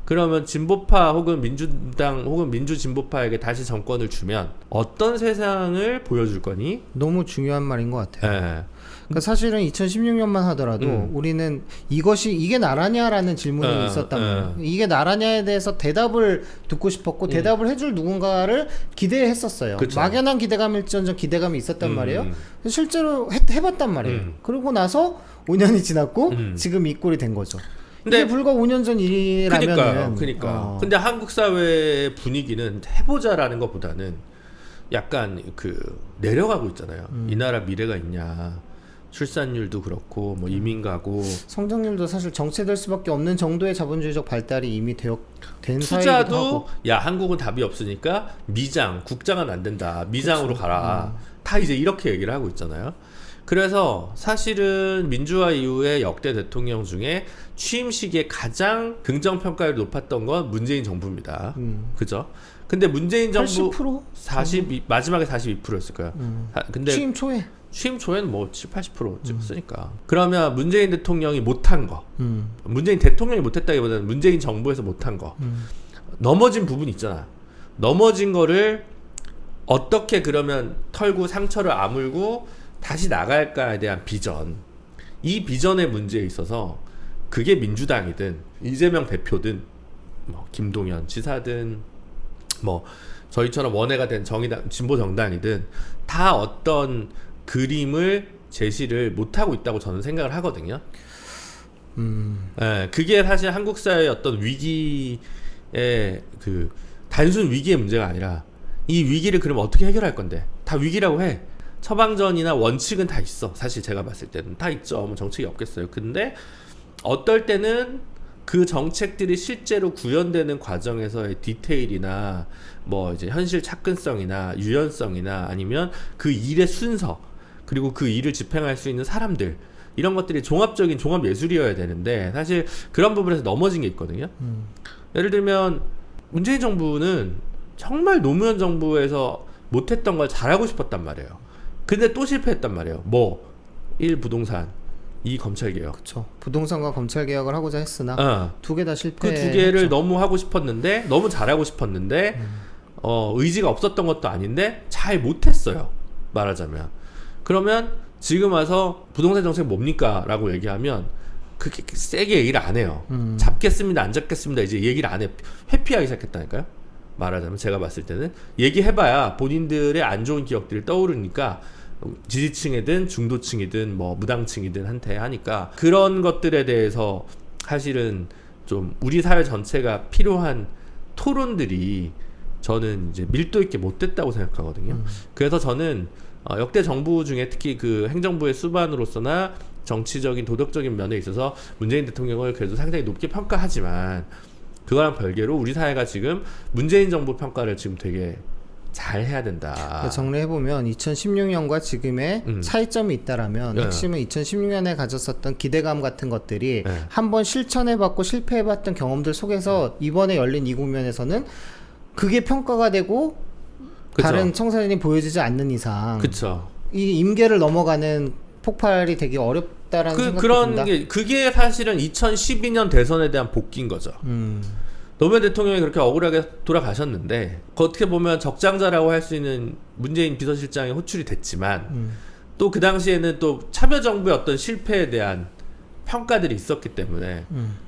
그러면 진보파 혹은 민주당 혹은 민주진보파에게 다시 정권을 주면 어떤 세상을 보여줄 거니? 너무 중요한 말인 것 같아요. 네. 그러니까 사실은 2016년만 하더라도 우리는 이게 나라냐라는 질문이 있었단 말이에요. 이게 나라냐에 대해서 대답을 듣고 싶었고 대답을 해줄 누군가를 기대했었어요. 그쵸. 막연한 기대감일지언정 기대감이 있었단 말이에요. 실제로 해봤단 말이에요. 그러고 나서 5년이 지났고 지금 이 꼴이 된 거죠. 근데 이게 불과 5년 전 일이라면은 그러니까. 근데 한국 사회의 분위기는 해보자라는 것보다는 약간 내려가고 있잖아요. 이 나라 미래가 있냐. 출산율도 그렇고 뭐 이민 가고 성장률도 사실 정체될 수밖에 없는 정도의 자본주의적 발달이 이미 된 사회이기도 투자도 하고. 야 한국은 답이 없으니까 국장은 안 된다. 미장으로 가라. 다 이제 이렇게 얘기를 하고 있잖아요. 그래서 사실은 민주화 이후에 역대 대통령 중에 취임 시기에 가장 긍정 평가율이 높았던 건 문재인 정부입니다. 그죠? 근데 문재인 정부 80%? 마지막에 42%였을 거예요. 근데 취임 초에는 뭐 7, 80% 찍었으니까. 그러면 문재인 대통령이 못한 거, 문재인 대통령이 못했다기보다는 문재인 정부에서 못한 거, 넘어진 부분이 있잖아. 넘어진 거를 어떻게 그러면 털고 상처를 아물고 다시 나갈까에 대한 비전. 이 비전의 문제에 있어서 그게 민주당이든 이재명 대표든 뭐 김동연 지사든 뭐 저희처럼 원외가 된 정의당 진보 정당이든 다 어떤 그림을 제시를 못하고 있다고 저는 생각을 하거든요. 네, 그게 사실 한국 사회의 어떤 위기의 단순 위기의 문제가 아니라 이 위기를 그럼 어떻게 해결할 건데 다 위기라고 해. 처방전이나 원칙은 다 있어. 사실 제가 봤을 때는 다 있죠. 뭐 정책이 없겠어요. 근데 어떨 때는 그 정책들이 실제로 구현되는 과정에서의 디테일이나 뭐 이제 현실 착근성이나 유연성이나 아니면 그 일의 순서 그리고 그 일을 집행할 수 있는 사람들 이런 것들이 종합적인 종합 예술이어야 되는데 사실 그런 부분에서 넘어진 게 있거든요. 예를 들면 문재인 정부는 정말 노무현 정부에서 못했던 걸 잘하고 싶었단 말이에요. 근데 또 실패했단 말이에요. 뭐 1. 부동산 2. 검찰개혁. 그렇죠. 부동산과 검찰 개혁을 하고자 했으나 두 개 다 실패. 그 두 개를 너무 하고 싶었는데 너무 잘하고 싶었는데 의지가 없었던 것도 아닌데 잘 못했어요. 말하자면. 그러면 지금 와서 부동산 정책 뭡니까? 라고 얘기하면 그렇게 세게 얘기를 안 해요. 잡겠습니다. 안 잡겠습니다. 이제 얘기를 안 해. 회피하기 시작했다니까요. 말하자면 제가 봤을 때는 얘기해봐야 본인들의 안 좋은 기억들이 떠오르니까 지지층이든 중도층이든 뭐 무당층이든 한테 하니까 그런 것들에 대해서 사실은 좀 우리 사회 전체가 필요한 토론들이 저는 이제 밀도 있게 못 됐다고 생각하거든요. 그래서 저는 역대 정부 중에 특히 그 행정부의 수반으로서나 정치적인 도덕적인 면에 있어서 문재인 대통령을 그래도 상당히 높게 평가하지만 그거랑 별개로 우리 사회가 지금 문재인 정부 평가를 지금 되게 잘 해야 된다. 정리해보면 2016년과 지금의 차이점이 있다라면 핵심은 2016년에 가졌었던 기대감 같은 것들이 한번 실천해봤고 실패해봤던 경험들 속에서 이번에 열린 이 국면에서는 그게 평가가 되고 그쵸. 다른 청사진이 보여지지 않는 이상 그쵸. 이 임계를 넘어가는 폭발이 되게 어렵다라는 생각이 듭니다. 그게 사실은 2012년 대선에 대한 복귀인 거죠. 노무현 대통령이 그렇게 억울하게 돌아가셨는데 어떻게 보면 적장자라고 할 수 있는 문재인 비서실장이 호출이 됐지만 또 그 당시에는 또 참여정부의 어떤 실패에 대한 평가들이 있었기 때문에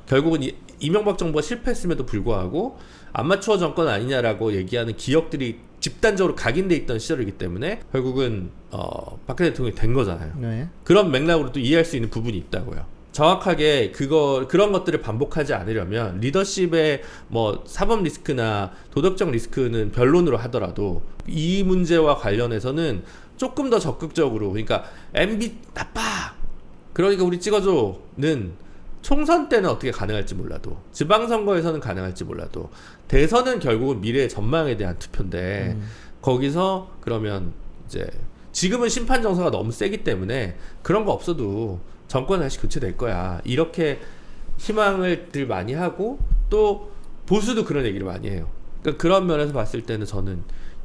결국은 이명박 정부가 실패했음에도 불구하고 아마추어 정권 아니냐라고 얘기하는 기억들이 집단적으로 각인돼 있던 시절이기 때문에 결국은 박근혜 대통령이 된 거잖아요. 네. 그런 맥락으로 또 이해할 수 있는 부분이 있다고요. 정확하게 그런 것들을 반복하지 않으려면 리더십의 뭐 사법 리스크나 도덕적 리스크는 변론으로 하더라도 이 문제와 관련해서는 조금 더 적극적으로 그러니까 MB 나빠 그러니까 우리 찍어줘는 총선 때는 어떻게 가능할지 몰라도 지방선거에서는 가능할지 몰라도 대선은 결국은 미래의 전망에 대한 투표인데 거기서 그러면 이제 지금은 심판 정서가 너무 세기 때문에 그런 거 없어도 정권 다시 교체될 거야 이렇게 희망을 들 많이 하고 또 보수도 그런 얘기를 많이 해요. 그러니까 그런 면에서 봤을 때는 저는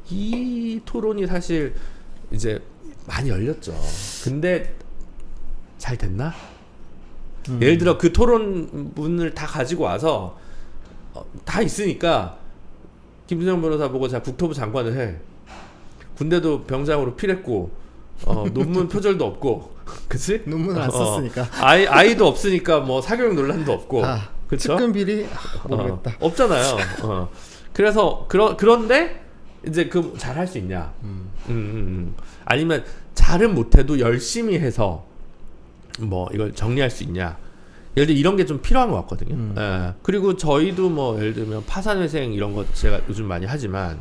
이 토론이 사실 이제 많이 열렸죠. 근데 잘 됐나? 예를 들어 그 토론문을 다 가지고 와서 다 있으니까 김준영 변호사 보고 자 국토부 장관을 해. 군대도 병장으로 필했고 논문 표절도 없고 그치? 논문을 안 썼으니까 아이도 없으니까 뭐 사교육 논란도 없고 그쵸? 측근 비리 모르겠다. 없잖아요. 그래서 그런데 이제 그 잘 할 수 있냐? 아니면 잘은 못해도 열심히 해서 뭐 이걸 정리할 수 있냐? 예를 들어 이런 게 좀 필요한 것 같거든요. 예. 그리고 저희도 뭐 예를 들면 파산회생 이런 거 제가 요즘 많이 하지만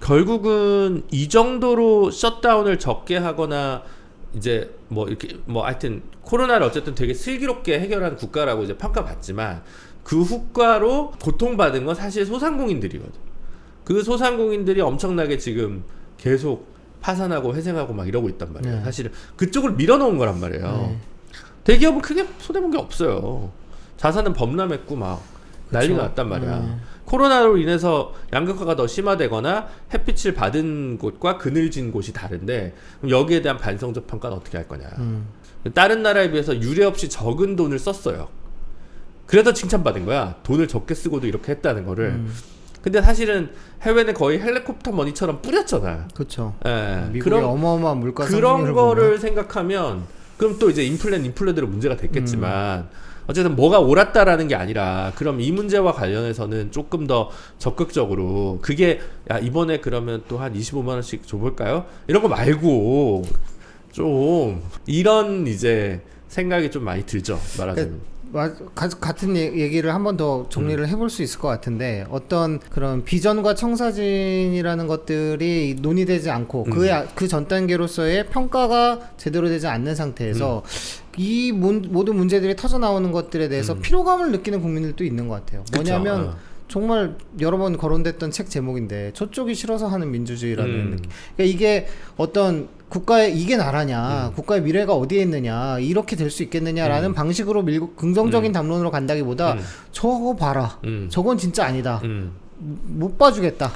결국은 이 정도로 셧다운을 적게 하거나 이제 뭐 이렇게 뭐 하여튼 코로나를 어쨌든 되게 슬기롭게 해결한 국가라고 이제 평가받지만 그 후과로 고통받은 건 사실 소상공인들이거든. 그 소상공인들이 엄청나게 지금 계속 파산하고 회생하고 막 이러고 있단 말이에요. 사실은 그쪽을 밀어놓은 거란 말이에요. 대기업은 크게 손해본 게 없어요. 자산은 범람했고 막 난리가 났단 말이야. 코로나로 인해서 양극화가 더 심화되거나 햇빛을 받은 곳과 그늘진 곳이 다른데 그럼 여기에 대한 반성적 평가는 어떻게 할 거냐. 다른 나라에 비해서 유례 없이 적은 돈을 썼어요. 그래서 칭찬받은 거야. 돈을 적게 쓰고도 이렇게 했다는 거를. 근데 사실은 해외는 거의 헬리콥터 머니처럼 뿌렸잖아. 그렇죠. 예. 미국의 어마어마한 물가 그런 거를 생각하면 그럼 또 이제 인플레대로 문제가 됐겠지만 어쨌든 뭐가 옳았다라는 게 아니라 그럼 이 문제와 관련해서는 조금 더 적극적으로 그게 야 이번에 그러면 또 한 25만 원씩 줘볼까요? 이런 거 말고 좀 이런 이제 생각이 좀 많이 들죠. 말하자면. 같은 얘기를 한 번 더 정리를 해볼 수 있을 것 같은데 어떤 그런 비전과 청사진이라는 것들이 논의되지 않고 그 전 단계로서의 평가가 제대로 되지 않는 상태에서 이 모든 문제들이 터져 나오는 것들에 대해서 피로감을 느끼는 국민들도 있는 것 같아요. 뭐냐면 정말 여러 번 거론됐던 책 제목인데 저쪽이 싫어서 하는 민주주의라는 느낌. 그러니까 이게 어떤 국가의 이게 나라냐 국가의 미래가 어디에 있느냐 이렇게 될 수 있겠느냐라는 방식으로 밀고 긍정적인 담론으로 간다기보다 저거 봐라 저건 진짜 아니다 못 봐주겠다.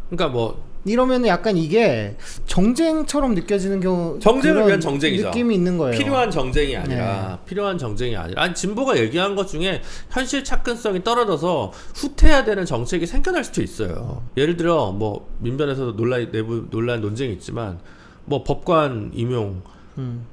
그러니까 뭐 이러면 약간 이게 정쟁처럼 느껴지는 경우 정쟁을 위한 정쟁이죠. 느낌이 있는 거예요. 필요한 정쟁이 아니라 필요한 정쟁이 아니라 아니 진보가 얘기한 것 중에 현실 접근성이 떨어져서 후퇴해야 되는 정책이 생겨날 수도 있어요. 예를 들어 뭐 민변에서도 내부 논란 논쟁이 있지만 뭐 법관 임용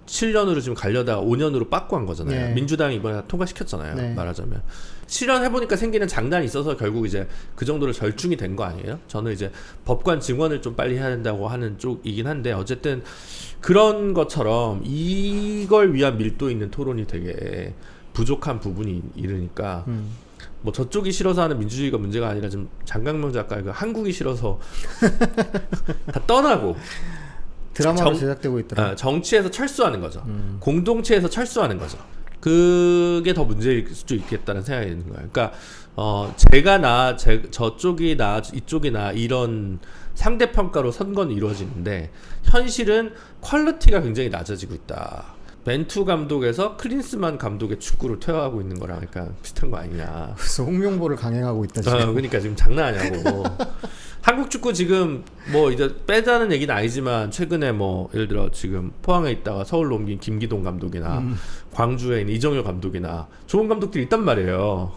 7년으로 지금 가려다가 5년으로 빠꾸 한 거잖아요. 네. 민주당이 이번에 통과시켰잖아요. 네. 말하자면 실현해보니까 생기는 장단이 있어서 결국 이제 그 정도로 절충이 된 거 아니에요? 저는 이제 법관 증언을 좀 빨리 해야 된다고 하는 쪽이긴 한데 어쨌든 그런 것처럼 이걸 위한 밀도 있는 토론이 되게 부족한 부분이 이르니까 뭐 저쪽이 싫어서 하는 민주주의가 문제가 아니라 지금 장강명 작가의 그 한국이 싫어서 다 떠나고 드라마로 제작되고 있더라고요. 정치에서 철수하는 거죠. 공동체에서 철수하는 거죠. 그게 더 문제일 수도 있겠다는 생각이 드는 거예요. 그러니까 제가 저쪽이 나 이쪽이 나 이런 상대평가로 선거는 이루어지는데 현실은 퀄리티가 굉장히 낮아지고 있다. 벤투 감독에서 클린스만 감독의 축구를 퇴화하고 있는 거랑 그러니까 비슷한 거 아니냐. 그래서 홍명보를 강행하고 있다 지금. 그러니까 지금 장난 아니냐고. 한국 축구 지금 뭐 이제 빼자는 얘기는 아니지만 최근에 뭐 예를 들어 지금 포항에 있다가 서울로 옮긴 김기동 감독이나 광주에 있는 이정효 감독이나 좋은 감독들이 있단 말이에요.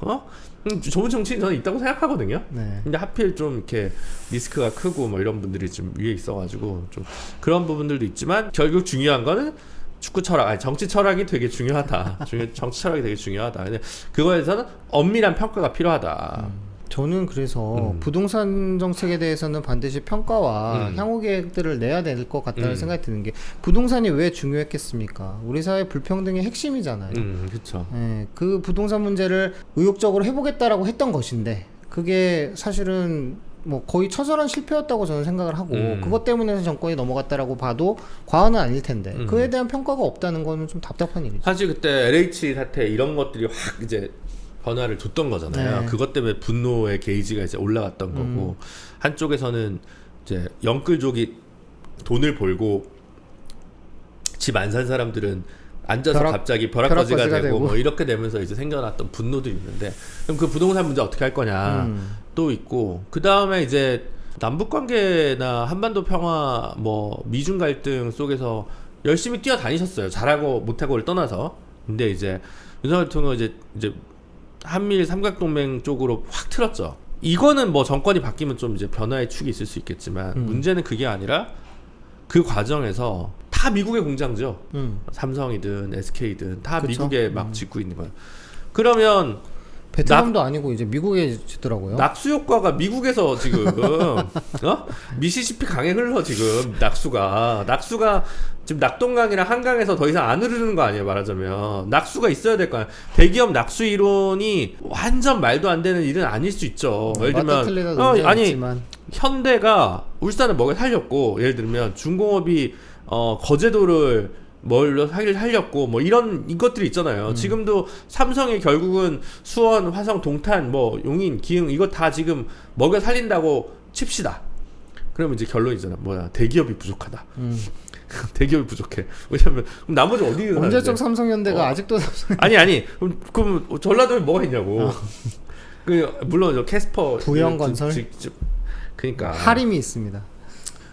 좋은 정치인 저는 있다고 생각하거든요. 네. 근데 하필 좀 이렇게 리스크가 크고 뭐 이런 분들이 좀 위에 있어가지고 좀 그런 부분들도 있지만 결국 중요한 거는 축구 철학, 아니 정치 철학이 되게 중요하다. 정치 철학이 되게 중요하다. 근데 그거에서는 엄밀한 평가가 필요하다. 저는 그래서 부동산 정책에 대해서는 반드시 평가와 향후 계획들을 내야 될 것 같다는 생각이 드는 게 부동산이 왜 중요했겠습니까? 우리 사회 불평등의 핵심이잖아요. 그렇죠. 네, 그 부동산 문제를 의욕적으로 해보겠다라고 했던 것인데 그게 사실은 뭐 거의 처절한 실패였다고 저는 생각을 하고 그것 때문에 정권이 넘어갔다라고 봐도 과언은 아닐 텐데 그에 대한 평가가 없다는 거는 좀 답답한 일이죠. 사실 그때 LH 사태 이런 것들이 확 이제 변화를 줬던 거잖아요. 네. 그것 때문에 분노의 게이지가 이제 올라갔던 거고 한쪽에서는 이제 영끌족이 돈을 벌고 집 안 산 사람들은 앉아서 갑자기 벼락거지가 되고 뭐 이렇게 되면서 이제 생겨났던 분노들이 있는데 그럼 그 부동산 문제 어떻게 할 거냐 또 있고 그 다음에 이제 남북 관계나 한반도 평화 뭐 미중 갈등 속에서 열심히 뛰어다니셨어요. 잘하고 못하고를 떠나서. 근데 이제 윤석열 대통령 이제 한미일 삼각동맹 쪽으로 확 틀었죠. 이거는 뭐 정권이 바뀌면 좀 이제 변화의 축이 있을 수 있겠지만 문제는 그게 아니라 그 과정에서 다 미국의 공장죠. 삼성이든 SK든 다 그쵸? 미국에 막 짓고 있는 거예요. 그러면 베트남도 아니고 이제 미국에 짓더라고요. 낙수 효과가 미국에서 지금 미시시피 강에 흘러 지금 낙수가 지금 낙동강이랑 한강에서 더 이상 안 흐르는 거 아니에요. 말하자면 낙수가 있어야 될 거 아니에요. 대기업 낙수 이론이 완전 말도 안 되는 일은 아닐 수 있죠. 예를 들면 아니 현대가 울산을 먹여 살렸고 예를 들면 중공업이 거제도를 뭘로 살렸고 뭐 이런 것들이 있잖아요. 지금도 삼성이 결국은 수원, 화성, 동탄, 뭐 용인, 기흥 이거 다 지금 먹여 살린다고 칩시다. 그러면 이제 결론이잖아. 뭐야 대기업이 부족하다. 대기업이 부족해. 왜냐면 그럼 나머지 어디 가는데? 언제적 삼성현대가 아직도 삼성. 아니 그럼 전라도에 뭐가 있냐고. 그 물론 저 캐스퍼 부영건설. 그러니까 하림이 있습니다.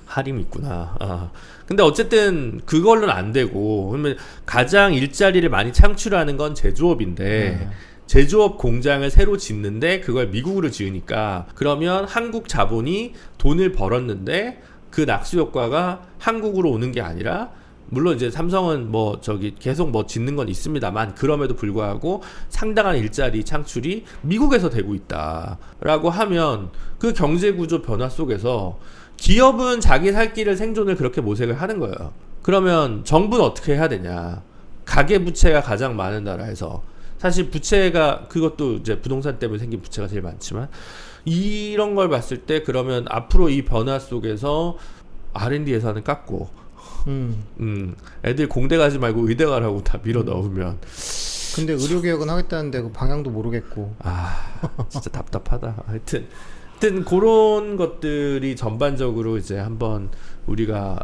하림이 있구나. 근데 어쨌든 그걸로는 안 되고 그러면 가장 일자리를 많이 창출하는 건 제조업인데 제조업 공장을 새로 짓는데 그걸 미국으로 지으니까 그러면 한국 자본이 돈을 벌었는데 그 낙수 효과가 한국으로 오는 게 아니라 물론 이제 삼성은 뭐 계속 뭐 짓는 건 있습니다만 그럼에도 불구하고 상당한 일자리 창출이 미국에서 되고 있다라고 하면 그 경제 구조 변화 속에서 기업은 자기 살 길을 생존을 그렇게 모색을 하는 거예요. 그러면 정부는 어떻게 해야 되냐? 가계부채가 가장 많은 나라에서 사실 부채가 그것도 이제 부동산 때문에 생긴 부채가 제일 많지만 이런 걸 봤을 때 그러면 앞으로 이 변화 속에서 R&D 예산을 깎고 애들 공대 가지 말고 의대 가라고 다 밀어 넣으면 근데 의료개혁은 하겠다는데 그 방향도 모르겠고 진짜 답답하다. 하여튼 그런 것들이 전반적으로 이제 한번 우리가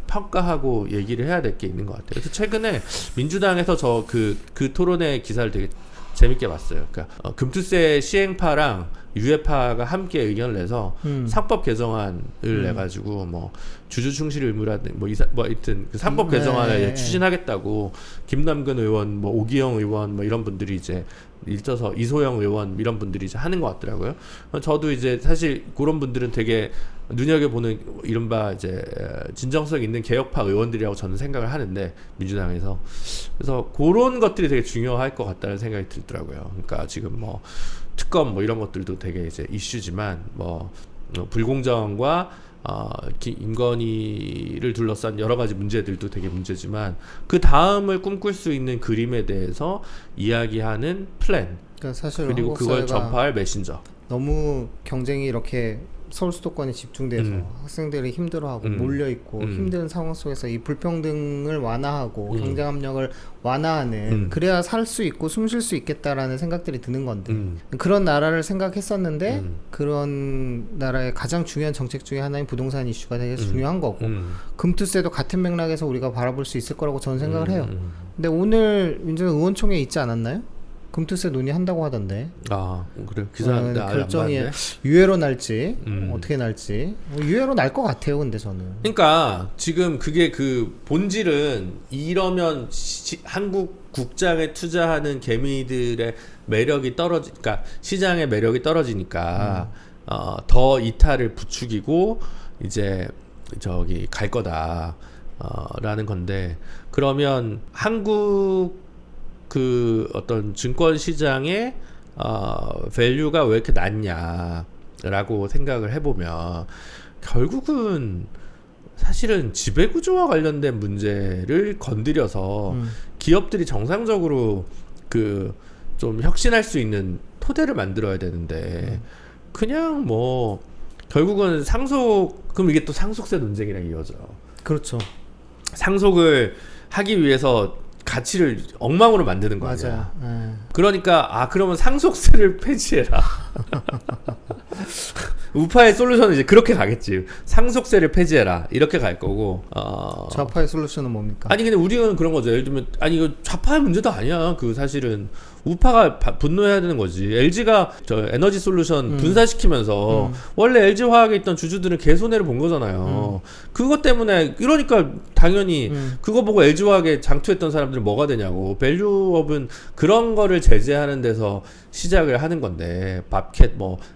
평가하고 얘기를 해야 될 게 있는 것 같아요. 그래서 최근에 민주당에서 저 그 토론회 기사를 되게 재밌게 봤어요. 그러니까 금투세 시행파랑 유예파가 함께 의견을 내서 상법 개정안을 내가지고 뭐 주주 충실 의무라든 뭐 하여튼 그 상법 개정안을 추진하겠다고 김남근 의원, 뭐 오기영 의원 뭐 이런 분들이 이제 일터서 이소영 의원 이런 분들이 이제 하는 것 같더라고요. 저도 이제 사실 그런 분들은 되게 눈여겨보는 이른바 이제 진정성 있는 개혁파 의원들이라고 저는 생각을 하는데 민주당에서 그래서 그런 것들이 되게 중요할 것 같다는 생각이 들더라고요. 그러니까 지금 뭐 특검 뭐 이런 것들도 되게 이제 이슈지만 뭐 불공정과 임건희를 둘러싼 여러 가지 문제들도 되게 문제지만 그 다음을 꿈꿀 수 있는 그림에 대해서 이야기하는 플랜 그러니까 사실 그리고 그걸 전파할 메신저 너무 경쟁이 이렇게 서울 수도권에 집중돼서 학생들이 힘들어하고 몰려있고 힘든 상황 속에서 이 불평등을 완화하고 경쟁 압력을 완화하는 그래야 살 수 있고 숨 쉴 수 있겠다라는 생각들이 드는 건데 그런 나라를 생각했었는데 그런 나라의 가장 중요한 정책 중에 하나인 부동산 이슈가 되게 중요한 거고 금투세도 같은 맥락에서 우리가 바라볼 수 있을 거라고 저는 생각을 해요. 근데 오늘 민주당 의원총회에 있지 않았나요? 금투세 논의한다고 하던데. 그래. 기사 결정이 유예로 날지 어떻게 날지 유예로 날 것 같아요. 근데 저는. 그러니까 지금 그게 그 본질은 이러면 한국 국장에 투자하는 개미들의 매력이 그러니까 시장의 매력이 떨어지니까 더 이탈을 부추기고 이제 저기 갈 거다 라는 건데 그러면 한국 그 어떤 증권 시장의 밸류가 왜 이렇게 낮냐라고 생각을 해보면 결국은 사실은 지배구조와 관련된 문제를 건드려서 기업들이 정상적으로 그 좀 혁신할 수 있는 토대를 만들어야 되는데 그냥 뭐 결국은 그럼 이게 또 상속세 논쟁이랑 이어져. 그렇죠. 상속을 하기 위해서 가치를 엉망으로 만드는 거야. 맞아요. 그러니까 그러면 상속세를 폐지해라. 우파의 솔루션은 이제 그렇게 가겠지. 상속세를 폐지해라. 이렇게 갈 거고. 좌파의 솔루션은 뭡니까? 아니 근데 우리는 그런 거죠. 예를 들면 이거 좌파의 문제도 아니야. 그 사실은 우파가 분노해야 되는 거지. LG가 저 에너지 솔루션 분사시키면서 원래 LG 화학에 있던 주주들은 개손해를 본 거잖아요. 그것 때문에 그러니까 당연히 그거 보고 LG 화학에 장투했던 사람들은 뭐가 되냐고. 밸류업은 그런 거를 제재하는 데서 시작을 하는 건데 밥캣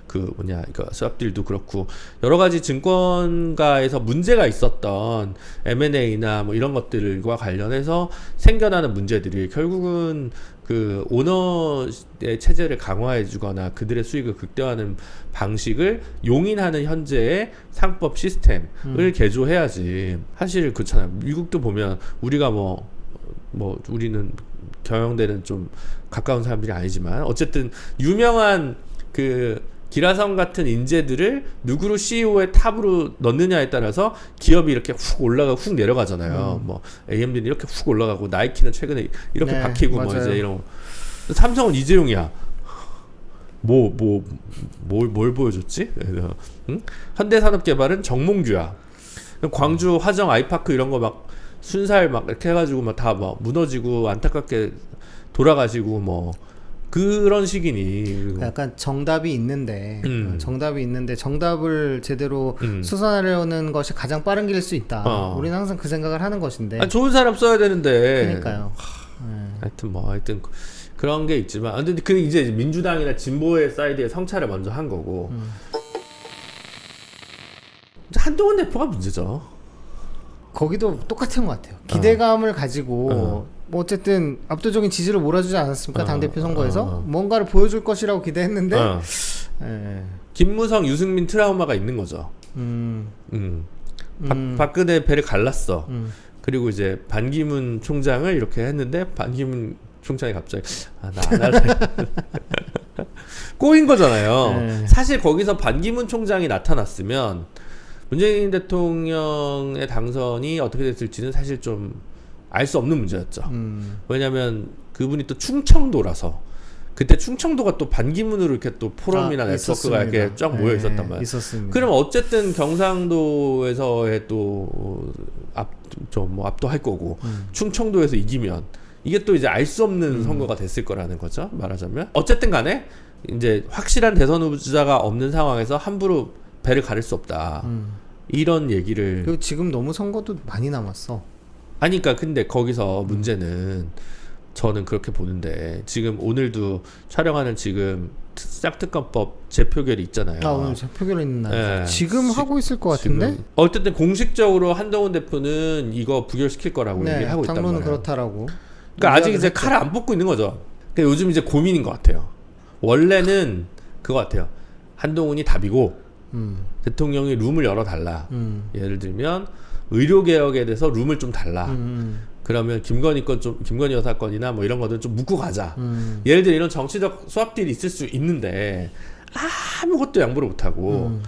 그러니까 수압딜도 그렇고 여러 가지 증권가에서 문제가 있었던 M&A나 뭐 이런 것들과 관련해서 생겨나는 문제들이 결국은 그 오너의 체제를 강화해주거나 그들의 수익을 극대화하는 방식을 용인하는 현재의 상법 시스템을 개조해야지. 사실 그렇잖아요. 미국도 보면 우리가 뭐 우리는 경영대는 좀 가까운 사람들이 아니지만 어쨌든 유명한 그 기라성 같은 인재들을 누구로 CEO의 탑으로 넣느냐에 따라서 기업이 이렇게 훅 올라가고 훅 내려가잖아요. 뭐 AMD는 이렇게 훅 올라가고 나이키는 최근에 이렇게 박히고 맞아요. 뭐 이제 이런. 삼성은 이재용이야. 뭘 보여줬지? 응? 현대산업개발은 정몽규야. 광주 화정 아이파크 이런 거 막 순살 막 이렇게 해가지고 막 다 막 무너지고 안타깝게 돌아가시고 뭐 그런 식이니. 약간 정답이 있는데 정답을 제대로 수선하려는 것이 가장 빠른 길일 수 있다. 우리는 항상 그 생각을 하는 것인데. 좋은 사람 써야 되는데. 그러니까요. 하여튼 그런 게 있지만 근데 그 이제 민주당이나 진보의 사이드에 성찰을 먼저 한 거고. 한동훈 대표가 문제죠. 거기도 똑같은 것 같아요. 기대감을 가지고 뭐 어쨌든 압도적인 지지를 몰아주지 않았습니까? 당대표 선거에서 뭔가를 보여줄 것이라고 기대했는데 김무성, 유승민 트라우마가 있는 거죠. 박근혜 배를 갈랐어. 그리고 이제 반기문 총장을 이렇게 했는데 반기문 총장이 갑자기 나 안 할래. 꼬인 거잖아요. 네. 사실 거기서 반기문 총장이 나타났으면 문재인 대통령의 당선이 어떻게 됐을지는 사실 좀 알 수 없는 문제였죠. 왜냐하면 그분이 또 충청도라서 그때 충청도가 또 반기문으로 이렇게 또 포럼이나 네트워크가 이렇게 쫙 모여 있었단 말이에요. 있었습니다. 그럼 어쨌든 경상도에서의 또 압도할 거고 충청도에서 이기면 이게 또 이제 알 수 없는 선거가 됐을 거라는 거죠. 말하자면 어쨌든 간에 이제 확실한 대선 후보자가 없는 상황에서 함부로 배를 가릴 수 없다. 이런 얘기를. 그리고 지금 너무 선거도 많이 남았어. 아니, 그러니까 근데 거기서 문제는 저는 그렇게 보는데 지금 오늘도 촬영하는 지금 싹특검법 재표결이 있잖아요. 오늘 재표결 있는 날. 네. 지금 하고 있을 것 같은데? 지금 어쨌든 공식적으로 한동훈 대표는 이거 부결시킬 거라고 얘기하고 있단 당론은 말이에요. 그렇다라고. 그러니까 아직 이제 칼을 안 뽑고 있는 거죠. 그러니까 요즘 이제 고민인 것 같아요. 원래는 그거 같아요. 한동훈이 답이고 대통령이 룸을 열어달라. 예를 들면 의료개혁에 대해서 룸을 좀 달라. 그러면 김건희 여사 건이나 뭐 이런 것들 좀 묻고 가자. 예를 들어 이런 정치적 수합들이 있을 수 있는데 아무것도 양보를 못하고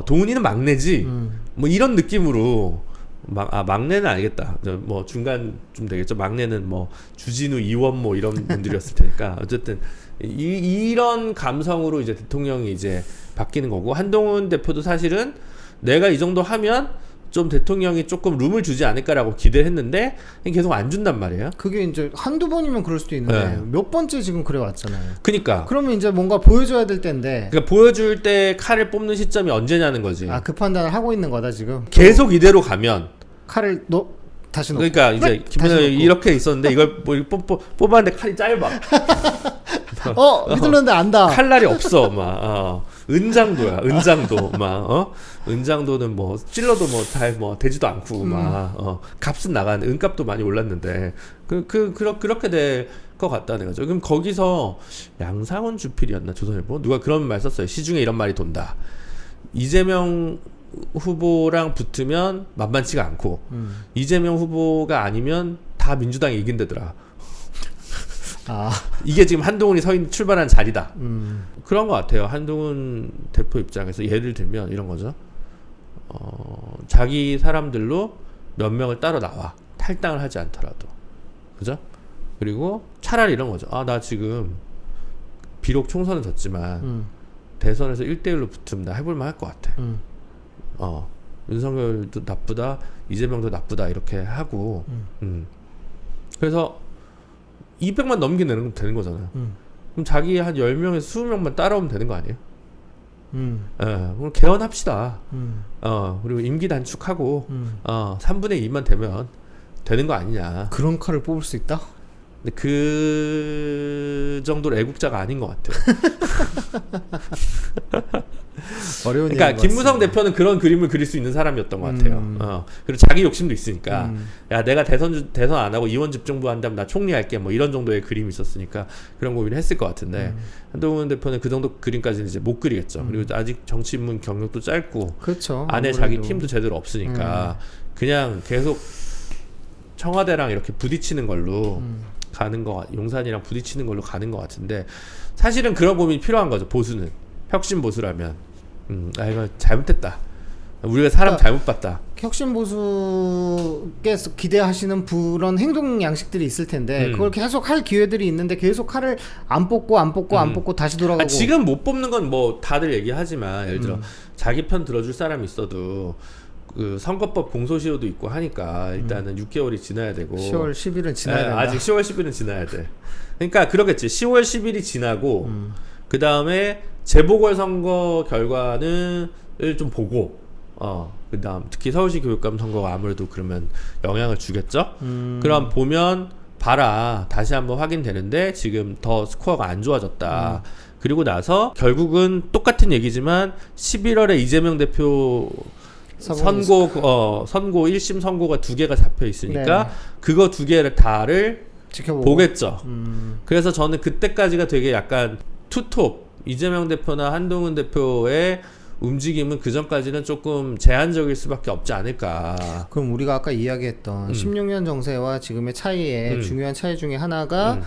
동훈이는 막내지. 뭐 이런 느낌으로 막내는 알겠다. 뭐 중간 좀 되겠죠. 막내는 뭐 주진우, 이원모 이런 분들이었을 테니까 어쨌든 이런 감성으로 이제 대통령이 이제 바뀌는 거고 한동훈 대표도 사실은 내가 이 정도 하면 좀 대통령이 조금 룸을 주지 않을까라고 기대했는데 계속 안 준단 말이에요. 그게 이제 한두 번이면 그럴 수도 있는데 네. 몇 번째 지금 그래 왔잖아요. 그러니까 이제 뭔가 보여줘야 될 텐데. 그러니까 보여줄 때 칼을 뽑는 시점이 언제냐는 거지. 그 판단을 하고 있는 거다 지금. 계속 이대로 가면 칼을 다시 놓고. 그러니까 이제 김현우 이렇게 있었는데 이걸 뽑았는데 칼이 짧아. 휘둘렀는데 안다. 칼날이 없어. 막 은장도야. 은장도 막 은장도는 뭐 찔러도 뭐 되지도 않고 막 값은 나가는 은값도 많이 올랐는데 그렇게 될 것 같다는 거죠. 그럼 거기서 양상원 주필이었나 조선일보 누가 그런 말 썼어요. 시중에 이런 말이 돈다. 이재명 후보랑 붙으면 만만치가 않고 이재명 후보가 아니면 다 민주당이 이긴다더라. 이게 지금 한동훈이 출발한 자리다. 그런 것 같아요. 한동훈 대표 입장에서 예를 들면 이런 거죠. 자기 사람들로 몇 명을 따로 나와. 탈당을 하지 않더라도. 그죠? 그리고 차라리 이런 거죠. 나 지금 비록 총선은 졌지만 대선에서 1대1로 붙으면 나 해볼만 할 것 같아. 윤석열도 나쁘다, 이재명도 나쁘다 이렇게 하고 그래서 200만 넘기는 되는 거잖아요. 그럼 자기 한 10명에서 20명만 따라오면 되는 거 아니에요? 그럼 개헌합시다. 그리고 임기 단축하고 3분의 2만 되면 되는 거 아니냐. 그런 칼을 뽑을 수 있다? 근데 그 정도로 애국자가 아닌 것 같아요. 어려운 그러니까 김무성 대표는 그런 그림을 그릴 수 있는 사람이었던 것 같아요. 그리고 자기 욕심도 있으니까 야 내가 대선 안 하고 이원 집중부 한다면 나 총리할게 뭐 이런 정도의 그림이 있었으니까 그런 고민을 했을 것 같은데 한동훈 대표는 그 정도 그림까지는 이제 못 그리겠죠. 그리고 아직 정치 인문 경력도 짧고 그렇죠. 안에 자기 팀도 제대로 없으니까 그냥 계속 청와대랑 이렇게 부딪히는 걸로 가는 거, 용산이랑 부딪히는 걸로 가는 것 같은데 사실은 그런 고민이 필요한 거죠. 보수는 혁신 보수라면 이거 잘못했다. 우리가 사람 잘못 봤다. 혁신 보수께서 기대하시는 그런 행동 양식들이 있을 텐데 그걸 계속 할 기회들이 있는데 계속 칼을 안 뽑고 다시 돌아가고. 지금 못 뽑는 건 뭐 다들 얘기하지만 예를 들어 자기 편 들어줄 사람이 있어도 그 선거법 공소시효도 있고 하니까 일단은 6개월이 지나야 되고 10월 10일은 지나야 된다. 아직 10월 10일은 지나야 돼. 그러니까 그러겠지. 10월 10일이 지나고 그 다음에 재보궐선거 결과는 좀 보고 그다음 특히 서울시 교육감 선거가 아무래도 그러면 영향을 주겠죠. 그럼 보면 봐라 다시 한번 확인되는데 지금 더 스코어가 안 좋아졌다. 그리고 나서 결국은 똑같은 얘기지만 11월에 이재명 대표 선고 1심 선고가 2개가 잡혀 있으니까 네. 그거 2개를 다를 지켜보고. 보겠죠. 그래서 저는 그때까지가 되게 약간 투톱 이재명 대표나 한동훈 대표의 움직임은 그 전까지는 조금 제한적일 수밖에 없지 않을까. 그럼 우리가 아까 이야기했던 16년 정세와 지금의 차이의 중요한 차이 중에 하나가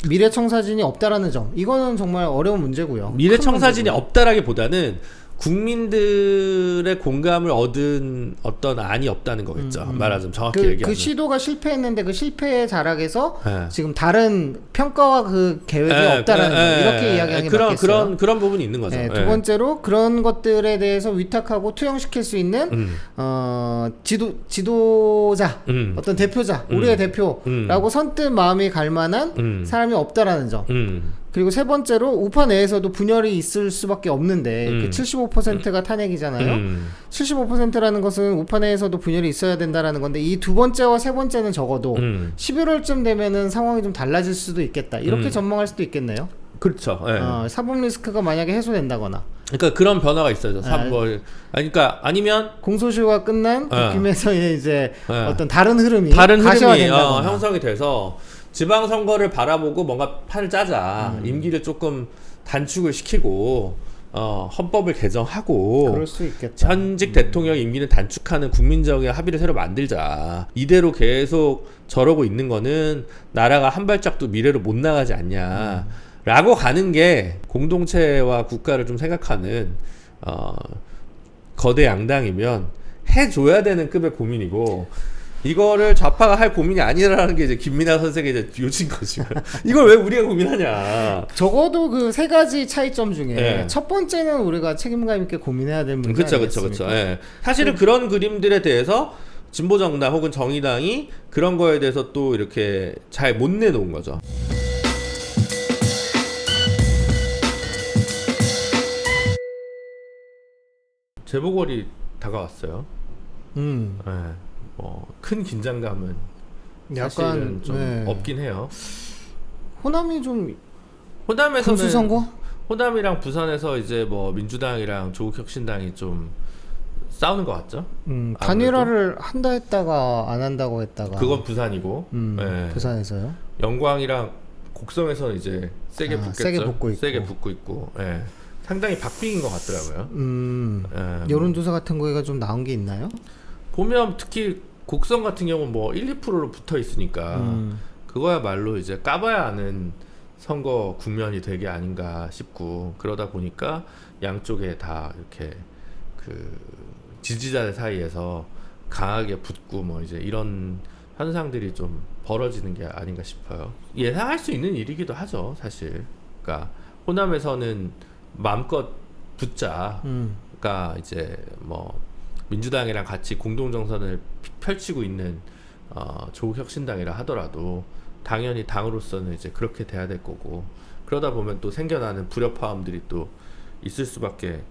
미래청사진이 없다라는 점. 이거는 정말 어려운 문제고요. 미래청사진이 없다라기보다는 국민들의 공감을 얻은 어떤 안이 없다는 거겠죠. 말하자면 정확히 얘기하면. 그 시도가 실패했는데 그 실패의 자락에서 네. 지금 다른 평가와 그 계획이 없다라는 거. 이렇게 이야기하는 게 맞겠어요. 그런 부분이 있는 거죠. 네, 두 번째로 그런 것들에 대해서 위탁하고 투영시킬 수 있는 지도자, 어떤 대표자, 우리의 대표라고 선뜻 마음이 갈 만한 사람이 없다라는 점. 그리고 세 번째로 우파 내에서도 분열이 있을 수밖에 없는데 그 75%가 탄핵이잖아요. 75%라는 것은 우파 내에서도 분열이 있어야 된다라는 건데 이 두 번째와 세 번째는 적어도 11월쯤 되면은 상황이 좀 달라질 수도 있겠다. 이렇게 전망할 수도 있겠네요. 그렇죠. 예. 사법 리스크가 만약에 해소된다거나. 그러니까 그런 변화가 있어요. 3월. 그러니까 아니면 공소시효가 끝난 국힘에서의 이제 어떤 다른 흐름이 가시화된다거나. 형성이 돼서 지방선거를 바라보고 뭔가 판을 짜자. 임기를 조금 단축을 시키고 헌법을 개정하고 그럴 수 있겠다. 현직 대통령 임기는 단축하는 국민적인 합의를 새로 만들자. 이대로 계속 저러고 있는 거는 나라가 한 발짝도 미래로 못 나가지 않냐. 라고 가는 게 공동체와 국가를 좀 생각하는 거대 양당이면 해줘야 되는 급의 고민이고 이거를 좌파가 할 고민이 아니라는 게 이제 김민하 선생의 이제 요지인 거지. 이걸 왜 우리가 고민하냐. 적어도 그 세 가지 차이점 중에 네. 첫 번째는 우리가 책임감 있게 고민해야 될 문제 그렇죠. 예. 사실은 그런 그림들에 대해서 진보 정당 혹은 정의당이 그런 거에 대해서 또 이렇게 잘 못 내놓은 거죠. 재보궐이 다가왔어요. 예. 큰 긴장감은 약간 사실은 좀 없긴 해요. 호남이 좀 호남에서는 금수선거? 호남이랑 부산에서 이제 뭐 민주당이랑 조국혁신당이 좀 싸우는 것 같죠. 단일화를 한다 했다가 안 한다고 했다가 그건 부산이고, 예. 부산에서요. 영광이랑 곡성에서는 이제 세게 붙겠죠. 세게 붙고 있고, 예. 상당히 박빙인 것 같더라고요. 예. 여론조사 같은 거가 좀 나온 게 있나요? 보면 특히 곡성 같은 경우는 뭐 1, 2%로 붙어 있으니까 그거야말로 이제 까봐야 아는 선거 국면이 되게 아닌가 싶고 그러다 보니까 양쪽에 다 이렇게 그 지지자들 사이에서 강하게 붙고 뭐 이제 이런 현상들이 좀 벌어지는 게 아닌가 싶어요. 예상할 수 있는 일이기도 하죠, 사실. 그러니까 호남에서는 마음껏 붙자. 그러니까 이제 뭐 민주당이랑 같이 공동정선을 펼치고 있는 조국혁신당이라 하더라도 당연히 당으로서는 이제 그렇게 돼야 될 거고 그러다 보면 또 생겨나는 불협화음들이 또 있을 수밖에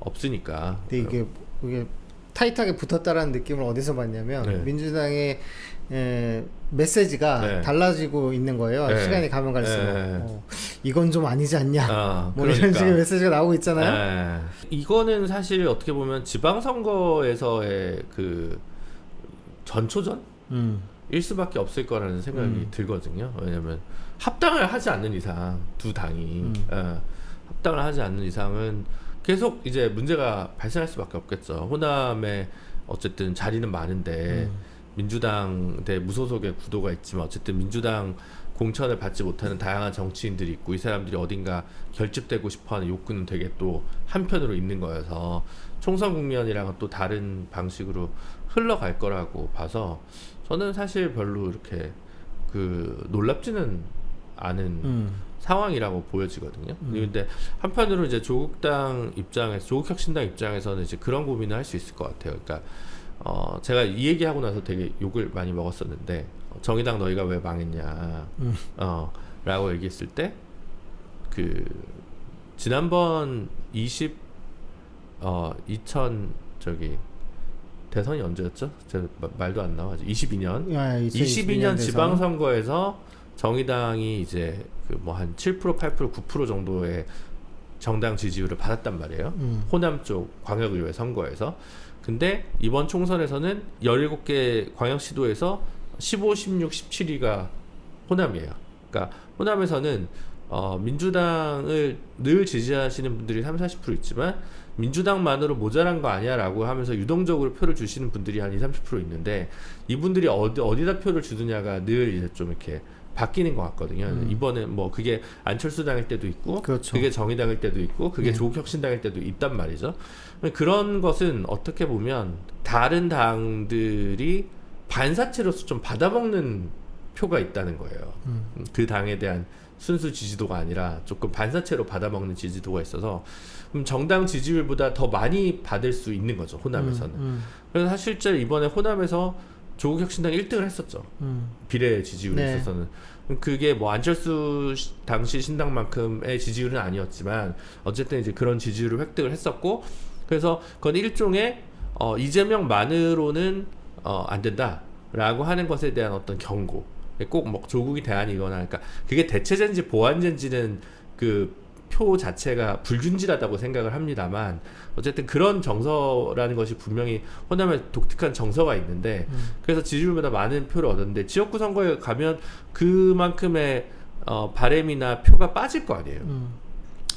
없으니까. 근데 이게 타이트하게 붙었다라는 느낌을 어디서 받냐면 민주당의 메시지가 달라지고 있는 거예요. 시간이 가면 갈수록 이건 좀 아니지 않냐 뭐 그러니까. 이런 식의 메시지가 나오고 있잖아요. 이거는 사실 어떻게 보면 지방선거에서의 그 전초전? 일 수밖에 없을 거라는 생각이 들거든요. 왜냐면 합당을 하지 않는 이상 두 당이 합당을 하지 않는 이상은 계속 이제 문제가 발생할 수밖에 없겠죠. 호남에 어쨌든 자리는 많은데 민주당 대 무소속의 구도가 있지만 어쨌든 민주당 공천을 받지 못하는 다양한 정치인들이 있고 이 사람들이 어딘가 결집되고 싶어하는 욕구는 되게 또 한편으로 있는 거여서 총선 국면이랑은 또 다른 방식으로 흘러갈 거라고 봐서 저는 사실 별로 이렇게 그 놀랍지는 않은 상황이라고 보여지거든요. 근데 한편으로 이제 조국당 입장에서 조국혁신당 입장에서는 이제 그런 고민을 할 수 있을 것 같아요. 그러니까 제가 이 얘기하고 나서 되게 욕을 많이 먹었었는데 정의당 너희가 왜 망했냐 라고 얘기했을 때 그 지난번 2000 저기 대선이 언제였죠? 제가 말도 안 나와. 22년 22년 지방선거에서 정의당이 이제 그 뭐 한 7% 8% 9% 정도의 정당 지지율을 받았단 말이에요. 호남 쪽 광역의회 선거에서. 근데 이번 총선에서는 17개 광역시도에서 15, 16, 17위가 호남이에요. 그러니까 호남에서는 민주당을 늘 지지하시는 분들이 30-40% 있지만 민주당만으로 모자란 거 아니야라고 하면서 유동적으로 표를 주시는 분들이 한 20-30% 있는데 이분들이 어디다 표를 주느냐가 늘 이제 좀 이렇게 바뀌는 것 같거든요. 이번에 뭐 그게 안철수 당일 때도 있고, 그렇죠. 그게 정의당일 때도 있고, 그게 조국혁신당일 때도 있단 말이죠. 그런 것은 어떻게 보면 다른 당들이 반사체로서 좀 받아먹는 표가 있다는 거예요. 그 당에 대한 순수 지지도가 아니라 조금 반사체로 받아먹는 지지도가 있어서 정당 지지율보다 더 많이 받을 수 있는 거죠, 호남에서는. 그래서 실제 이번에 호남에서 조국혁신당 1등을 했었죠. 비례 지지율에 네. 있어서는. 그게 뭐 안철수 당시 신당만큼의 지지율은 아니었지만 어쨌든 이제 그런 지지율을 획득을 했었고, 그래서 그건 일종의 이재명만으로는 안 된다라고 하는 것에 대한 어떤 경고. 꼭 뭐 조국이 대안이거나, 그러니까 그게 대체제인지 보완제인지는 그 표 자체가 불균질하다고 생각을 합니다만, 어쨌든 그런 정서라는 것이 분명히 호남에 독특한 정서가 있는데, 그래서 지지율보다 많은 표를 얻었는데 지역구 선거에 가면 그만큼의 바램이나 표가 빠질 거 아니에요.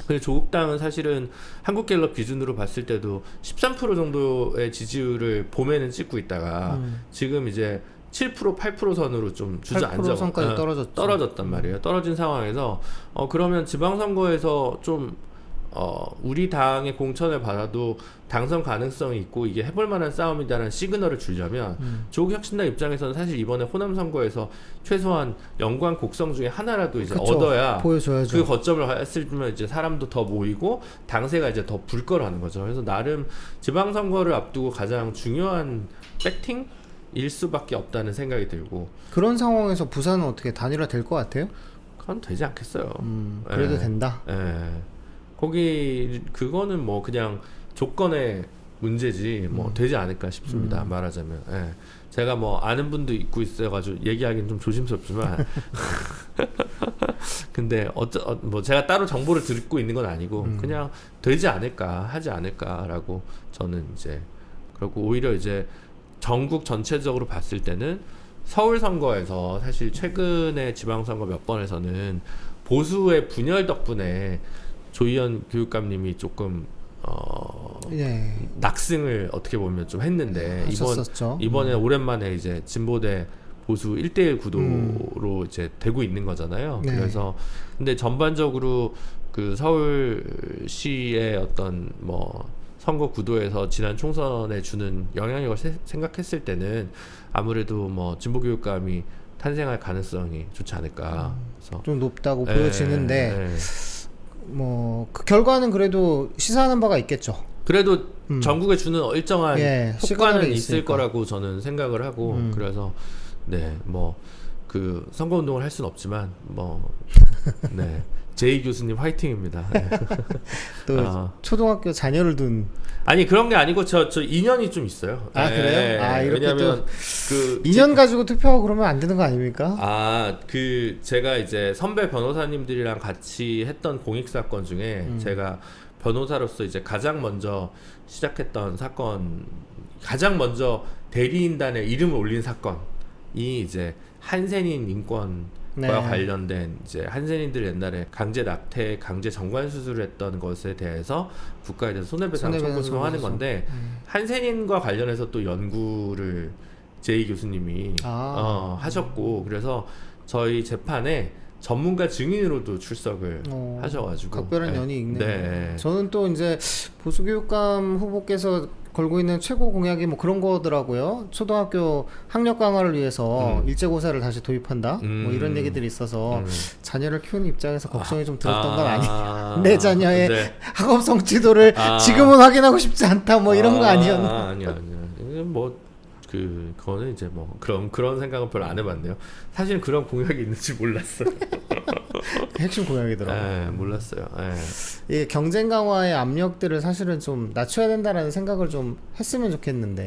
근데 조국당은 사실은 한국갤럽 기준으로 봤을 때도 13% 정도의 지지율을 봄에는 찍고 있다가 지금 이제 7% 8% 선으로 좀 주저앉아 8% 선까지 떨어졌단 말이에요. 떨어진 상황에서 그러면 지방선거에서 좀 우리 당의 공천을 받아도 당선 가능성이 있고 이게 해볼 만한 싸움이다라는 시그널을 주려면 조국혁신당 입장에서는 사실 이번에 호남 선거에서 최소한 연관 곡성 중에 하나라도 이제 그쵸, 얻어야 보여줘야죠. 그 거점을 했으면 이제 사람도 더 모이고 당세가 이제 더 불 거라는 거죠. 그래서 나름 지방선거를 앞두고 가장 중요한 배팅 일 수밖에 없다는 생각이 들고. 그런 상황에서 부산은 어떻게 단일화 될 것 같아요? 그건 되지 않겠어요. 그래도 된다. 거기 그거는 뭐 그냥 조건의 문제지 뭐 되지 않을까 싶습니다. 말하자면. 제가 뭐 아는 분도 있고 있어가지고 얘기하기는 좀 조심스럽지만 근데 뭐 제가 따로 정보를 듣고 있는 건 아니고 그냥 되지 않을까, 하지 않을까라고 저는 이제, 그리고 오히려 이제 전국 전체적으로 봤을 때는 서울 선거에서 사실 최근에 지방선거 몇 번에서는 보수의 분열 덕분에 조희연 교육감님이 조금 네. 낙승을 어떻게 보면 좀 했는데 하셨었죠. 이번에 오랜만에 이제 진보대 보수 1대1 구도로 이제 되고 있는 거잖아요. 네. 그래서 근데 전반적으로 그 서울시의 어떤 뭐 선거 구도에서 지난 총선에 주는 영향력을 생각했을 때는 아무래도 뭐 진보교육감이 탄생할 가능성이 좋지 않을까. 그래서 좀 높다고 보여지는데 뭐 그 결과는 그래도 시사하는 바가 있겠죠. 그래도 전국에 주는 일정한 효과는 시그널이 있을 있으니까. 거라고 저는 생각을 하고 그래서 뭐 그 선거 운동을 할 수는 없지만 뭐 제이 교수님 화이팅입니다. 또 초등학교 자녀를 둔 아니 그런 게 아니고 저 인연이 좀 있어요. 그래요? 이렇게 왜냐면 또 그 인연 가지고 투표하고 그러면 안 되는 거 아닙니까? 그 제가 이제 선배 변호사님들이랑 같이 했던 공익 사건 중에 제가 변호사로서 이제 가장 먼저 시작했던 사건, 가장 먼저 대리인단에 이름을 올린 사건이 이제 한센인 인권과 관련된 이제 한센인들 옛날에 강제 낙태, 강제 정관 수술을 했던 것에 대해서 국가에 대해서 손해배상 청구 소송하는 건데 한센인과 관련해서 또 연구를 제이 교수님이 하셨고, 그래서 저희 재판에 전문가 증인으로도 출석을 하셔가지고 각별한 연이 있네요. 네. 저는 또 이제 보수교육감 후보께서 걸고 있는 최고 공약이 뭐 그런 거더라고요. 초등학교 학력 강화를 위해서 일제고사를 다시 도입한다. 뭐 이런 얘기들이 있어서 자녀를 키우는 입장에서 걱정이 좀 들었던 건 아니에요. 내 자녀의 학업 성취도를 지금은 확인하고 싶지 않다. 뭐 이런 거 아니었나? 아니야. 뭐 그거는 이제 뭐 그런 생각은 별로 안 해봤네요. 사실 그런 공약이 있는지 몰랐어요. 핵심 공약이더라고요. 몰랐어요. 이 경쟁 강화의 압력들을 사실은 좀 낮춰야 된다라는 생각을 좀 했으면 좋겠는데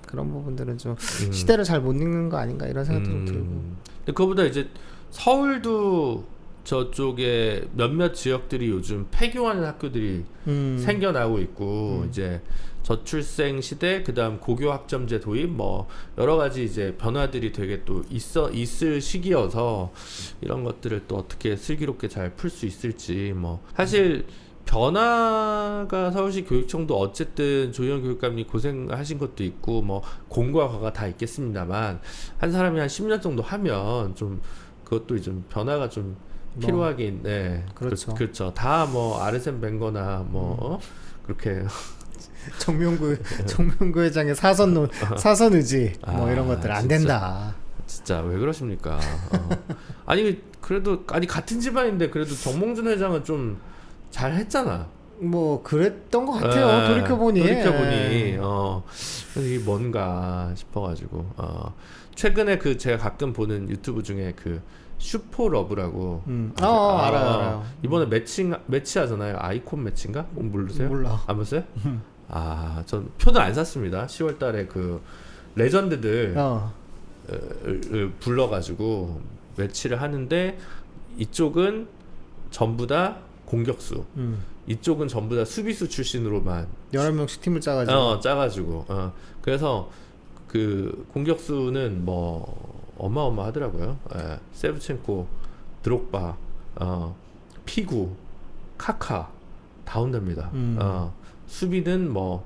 그런 부분들은 좀 시대를 잘 못 읽는 거 아닌가 이런 생각도 좀 들고. 근데 그거보다 이제 서울도 저쪽에 몇몇 지역들이 요즘 폐교하는 학교들이 생겨나고 있고 이제 저출생 시대, 그다음 고교 학점제 도입, 뭐 여러 가지 이제 변화들이 되게 또 있을 시기여서 이런 것들을 또 어떻게 슬기롭게 잘 풀 수 있을지, 뭐 사실 변화가 서울시 교육청도 어쨌든 조희연 교육감이 고생하신 것도 있고 뭐 공과 과가 다 있겠습니다만, 한 사람이 한 10년 정도 하면 좀 그것도 좀 변화가 좀 필요하긴. 네, 그렇죠. 그렇죠. 다 뭐 아르센 벵거나 뭐 그렇게 정명구 회장의 사선 의지 뭐 이런 것들 안 된다. 진짜 왜 그러십니까? 아니 그래도 같은 집안인데 그래도 정몽준 회장은 좀 잘했잖아. 뭐 그랬던 것 같아요. 돌이켜보니 이게 뭔가 싶어가지고 최근에 그 제가 가끔 보는 유튜브 중에 그 슈퍼러브라고 알아요. 이번에 매치하잖아요. 아이콘 매치인가? 모르세요? 몰라. 안 봤어요? 전 표는 안 샀습니다. 10월달에 그 레전드들 을 불러가지고 매치를 하는데, 이쪽은 전부 다 공격수, 이쪽은 전부 다 수비수 출신으로만 11명씩 팀을 짜가지고 그래서 그 공격수는 뭐 어마어마하더라고요. 세브첸코, 드록바, 피구, 카카 다 온답니다. 수비는 뭐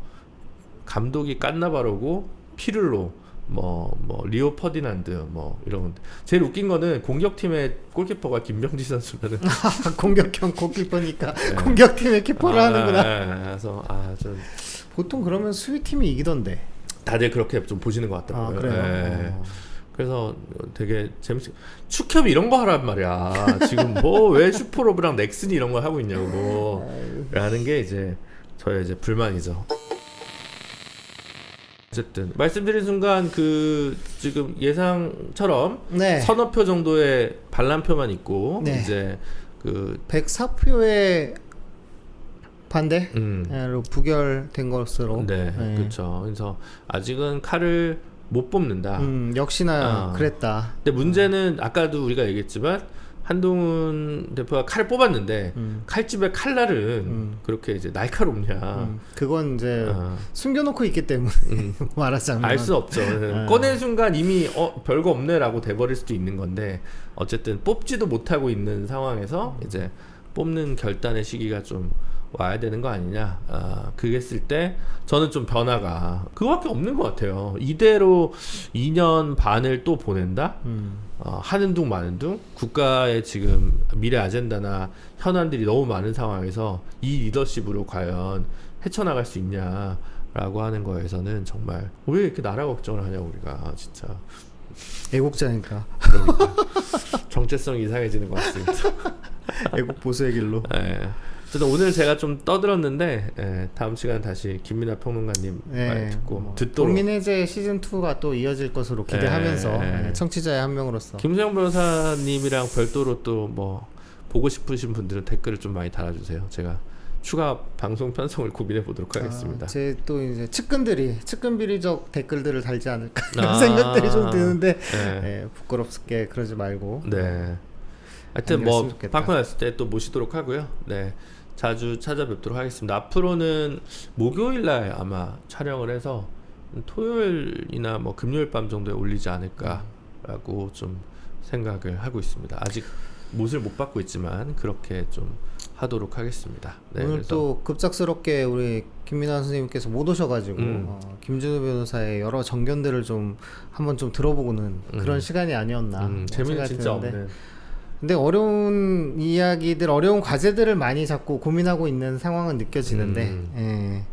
감독이 깐나바로고 피를로, 뭐 리오 퍼디난드 뭐 이런 건데, 제일 웃긴 거는 공격팀의 골키퍼가 김병지 선수라는 공격형 골키퍼니까 공격팀의 키퍼를 하는구나. 그래서 좀 보통 그러면 수비팀이 이기던데. 다들 그렇게 좀 보시는 것 같더라고요. 그래요? 그래서 되게 재밌어. 축협이 이런 거 하란 말이야. 지금 뭐 왜 슈퍼로브랑 넥슨이 이런 걸 하고 있냐고 라는 게 이제 저의 이제 불만이죠. 어쨌든 말씀드린 순간 그 지금 예상처럼 서너 표 정도의 반란표만 있고 이제 그 104표의 반대로 부결된 것으로. 그렇죠. 그래서 아직은 칼을 못 뽑는다. 역시나 그랬다. 근데 문제는 아까도 우리가 얘기했지만 한동훈 대표가 칼을 뽑았는데 칼집의 칼날은 그렇게 이제 날카롭냐? 그건 이제 숨겨놓고 있기 때문에 말하자면 알 수 없죠. 꺼낸 순간 이미 별거 없네라고 돼버릴 수도 있는 건데, 어쨌든 뽑지도 못하고 있는 상황에서 이제 뽑는 결단의 시기가 좀 와야 되는 거 아니냐. 그게 했을 때 저는 좀 변화가 그거밖에 없는 것 같아요. 이대로 2년 반을 또 보낸다? 하는 둥 마는 둥, 국가의 지금 미래 아젠다나 현안들이 너무 많은 상황에서 이 리더십으로 과연 헤쳐나갈 수 있냐라고 하는 거에서는 정말 왜 이렇게 나라 걱정을 하냐 우리가. 진짜 애국자니까. 그러니까 정체성이 이상해지는 것 같습니다. 애국 보수의 길로. 어쨌든 오늘 제가 좀 떠들었는데, 다음 시간 다시 김민하 평론가님 말 듣고 듣도록. 국민해제 시즌2가 또 이어질 것으로 기대하면서 청취자의 한 명으로서 김수영 변호사님이랑 별도로 또 뭐 보고 싶으신 분들은 댓글을 좀 많이 달아주세요. 제가 추가 방송 편성을 고민해 보도록 하겠습니다. 제 또 이제 측근 비리적 댓글들을 달지 않을까 이런 생각들이 좀 드는데 부끄럽게 그러지 말고. 하여튼 뭐 방송 났을 때 또 모시도록 하고요. 자주 찾아뵙도록 하겠습니다. 앞으로는 목요일날 아마 촬영을 해서 토요일이나 뭐 금요일 밤 정도에 올리지 않을까라고 좀 생각을 하고 있습니다. 아직 못을 못 받고 있지만 그렇게 좀 하도록 하겠습니다. 오늘 또 급작스럽게 우리 김민하 선생님께서 못 오셔가지고 김준우 변호사의 여러 정견들을 좀 한번 좀 들어보고는 그런 시간이 아니었나. 재미는 진짜 없는. 근데 어려운 이야기들, 어려운 과제들을 많이 자꾸 고민하고 있는 상황은 느껴지는데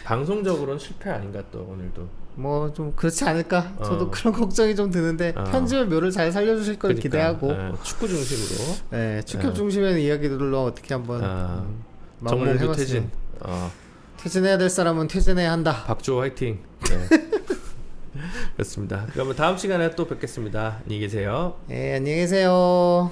방송적으로는 실패 아닌가 또 오늘도. 뭐 좀 그렇지 않을까? 저도 그런 걱정이 좀 드는데 편집의 묘를 잘 살려주실 걸 기대하고 축구 중심으로. 축협 중심의 이야기들로 어떻게 한번 마무리를 정몽규 해봤어요. 퇴진. 퇴진해야 될 사람은 퇴진해야 한다. 박주호 화이팅. 그렇습니다. 그러면 다음 시간에 또 뵙겠습니다. 안녕히 계세요. 안녕히 계세요.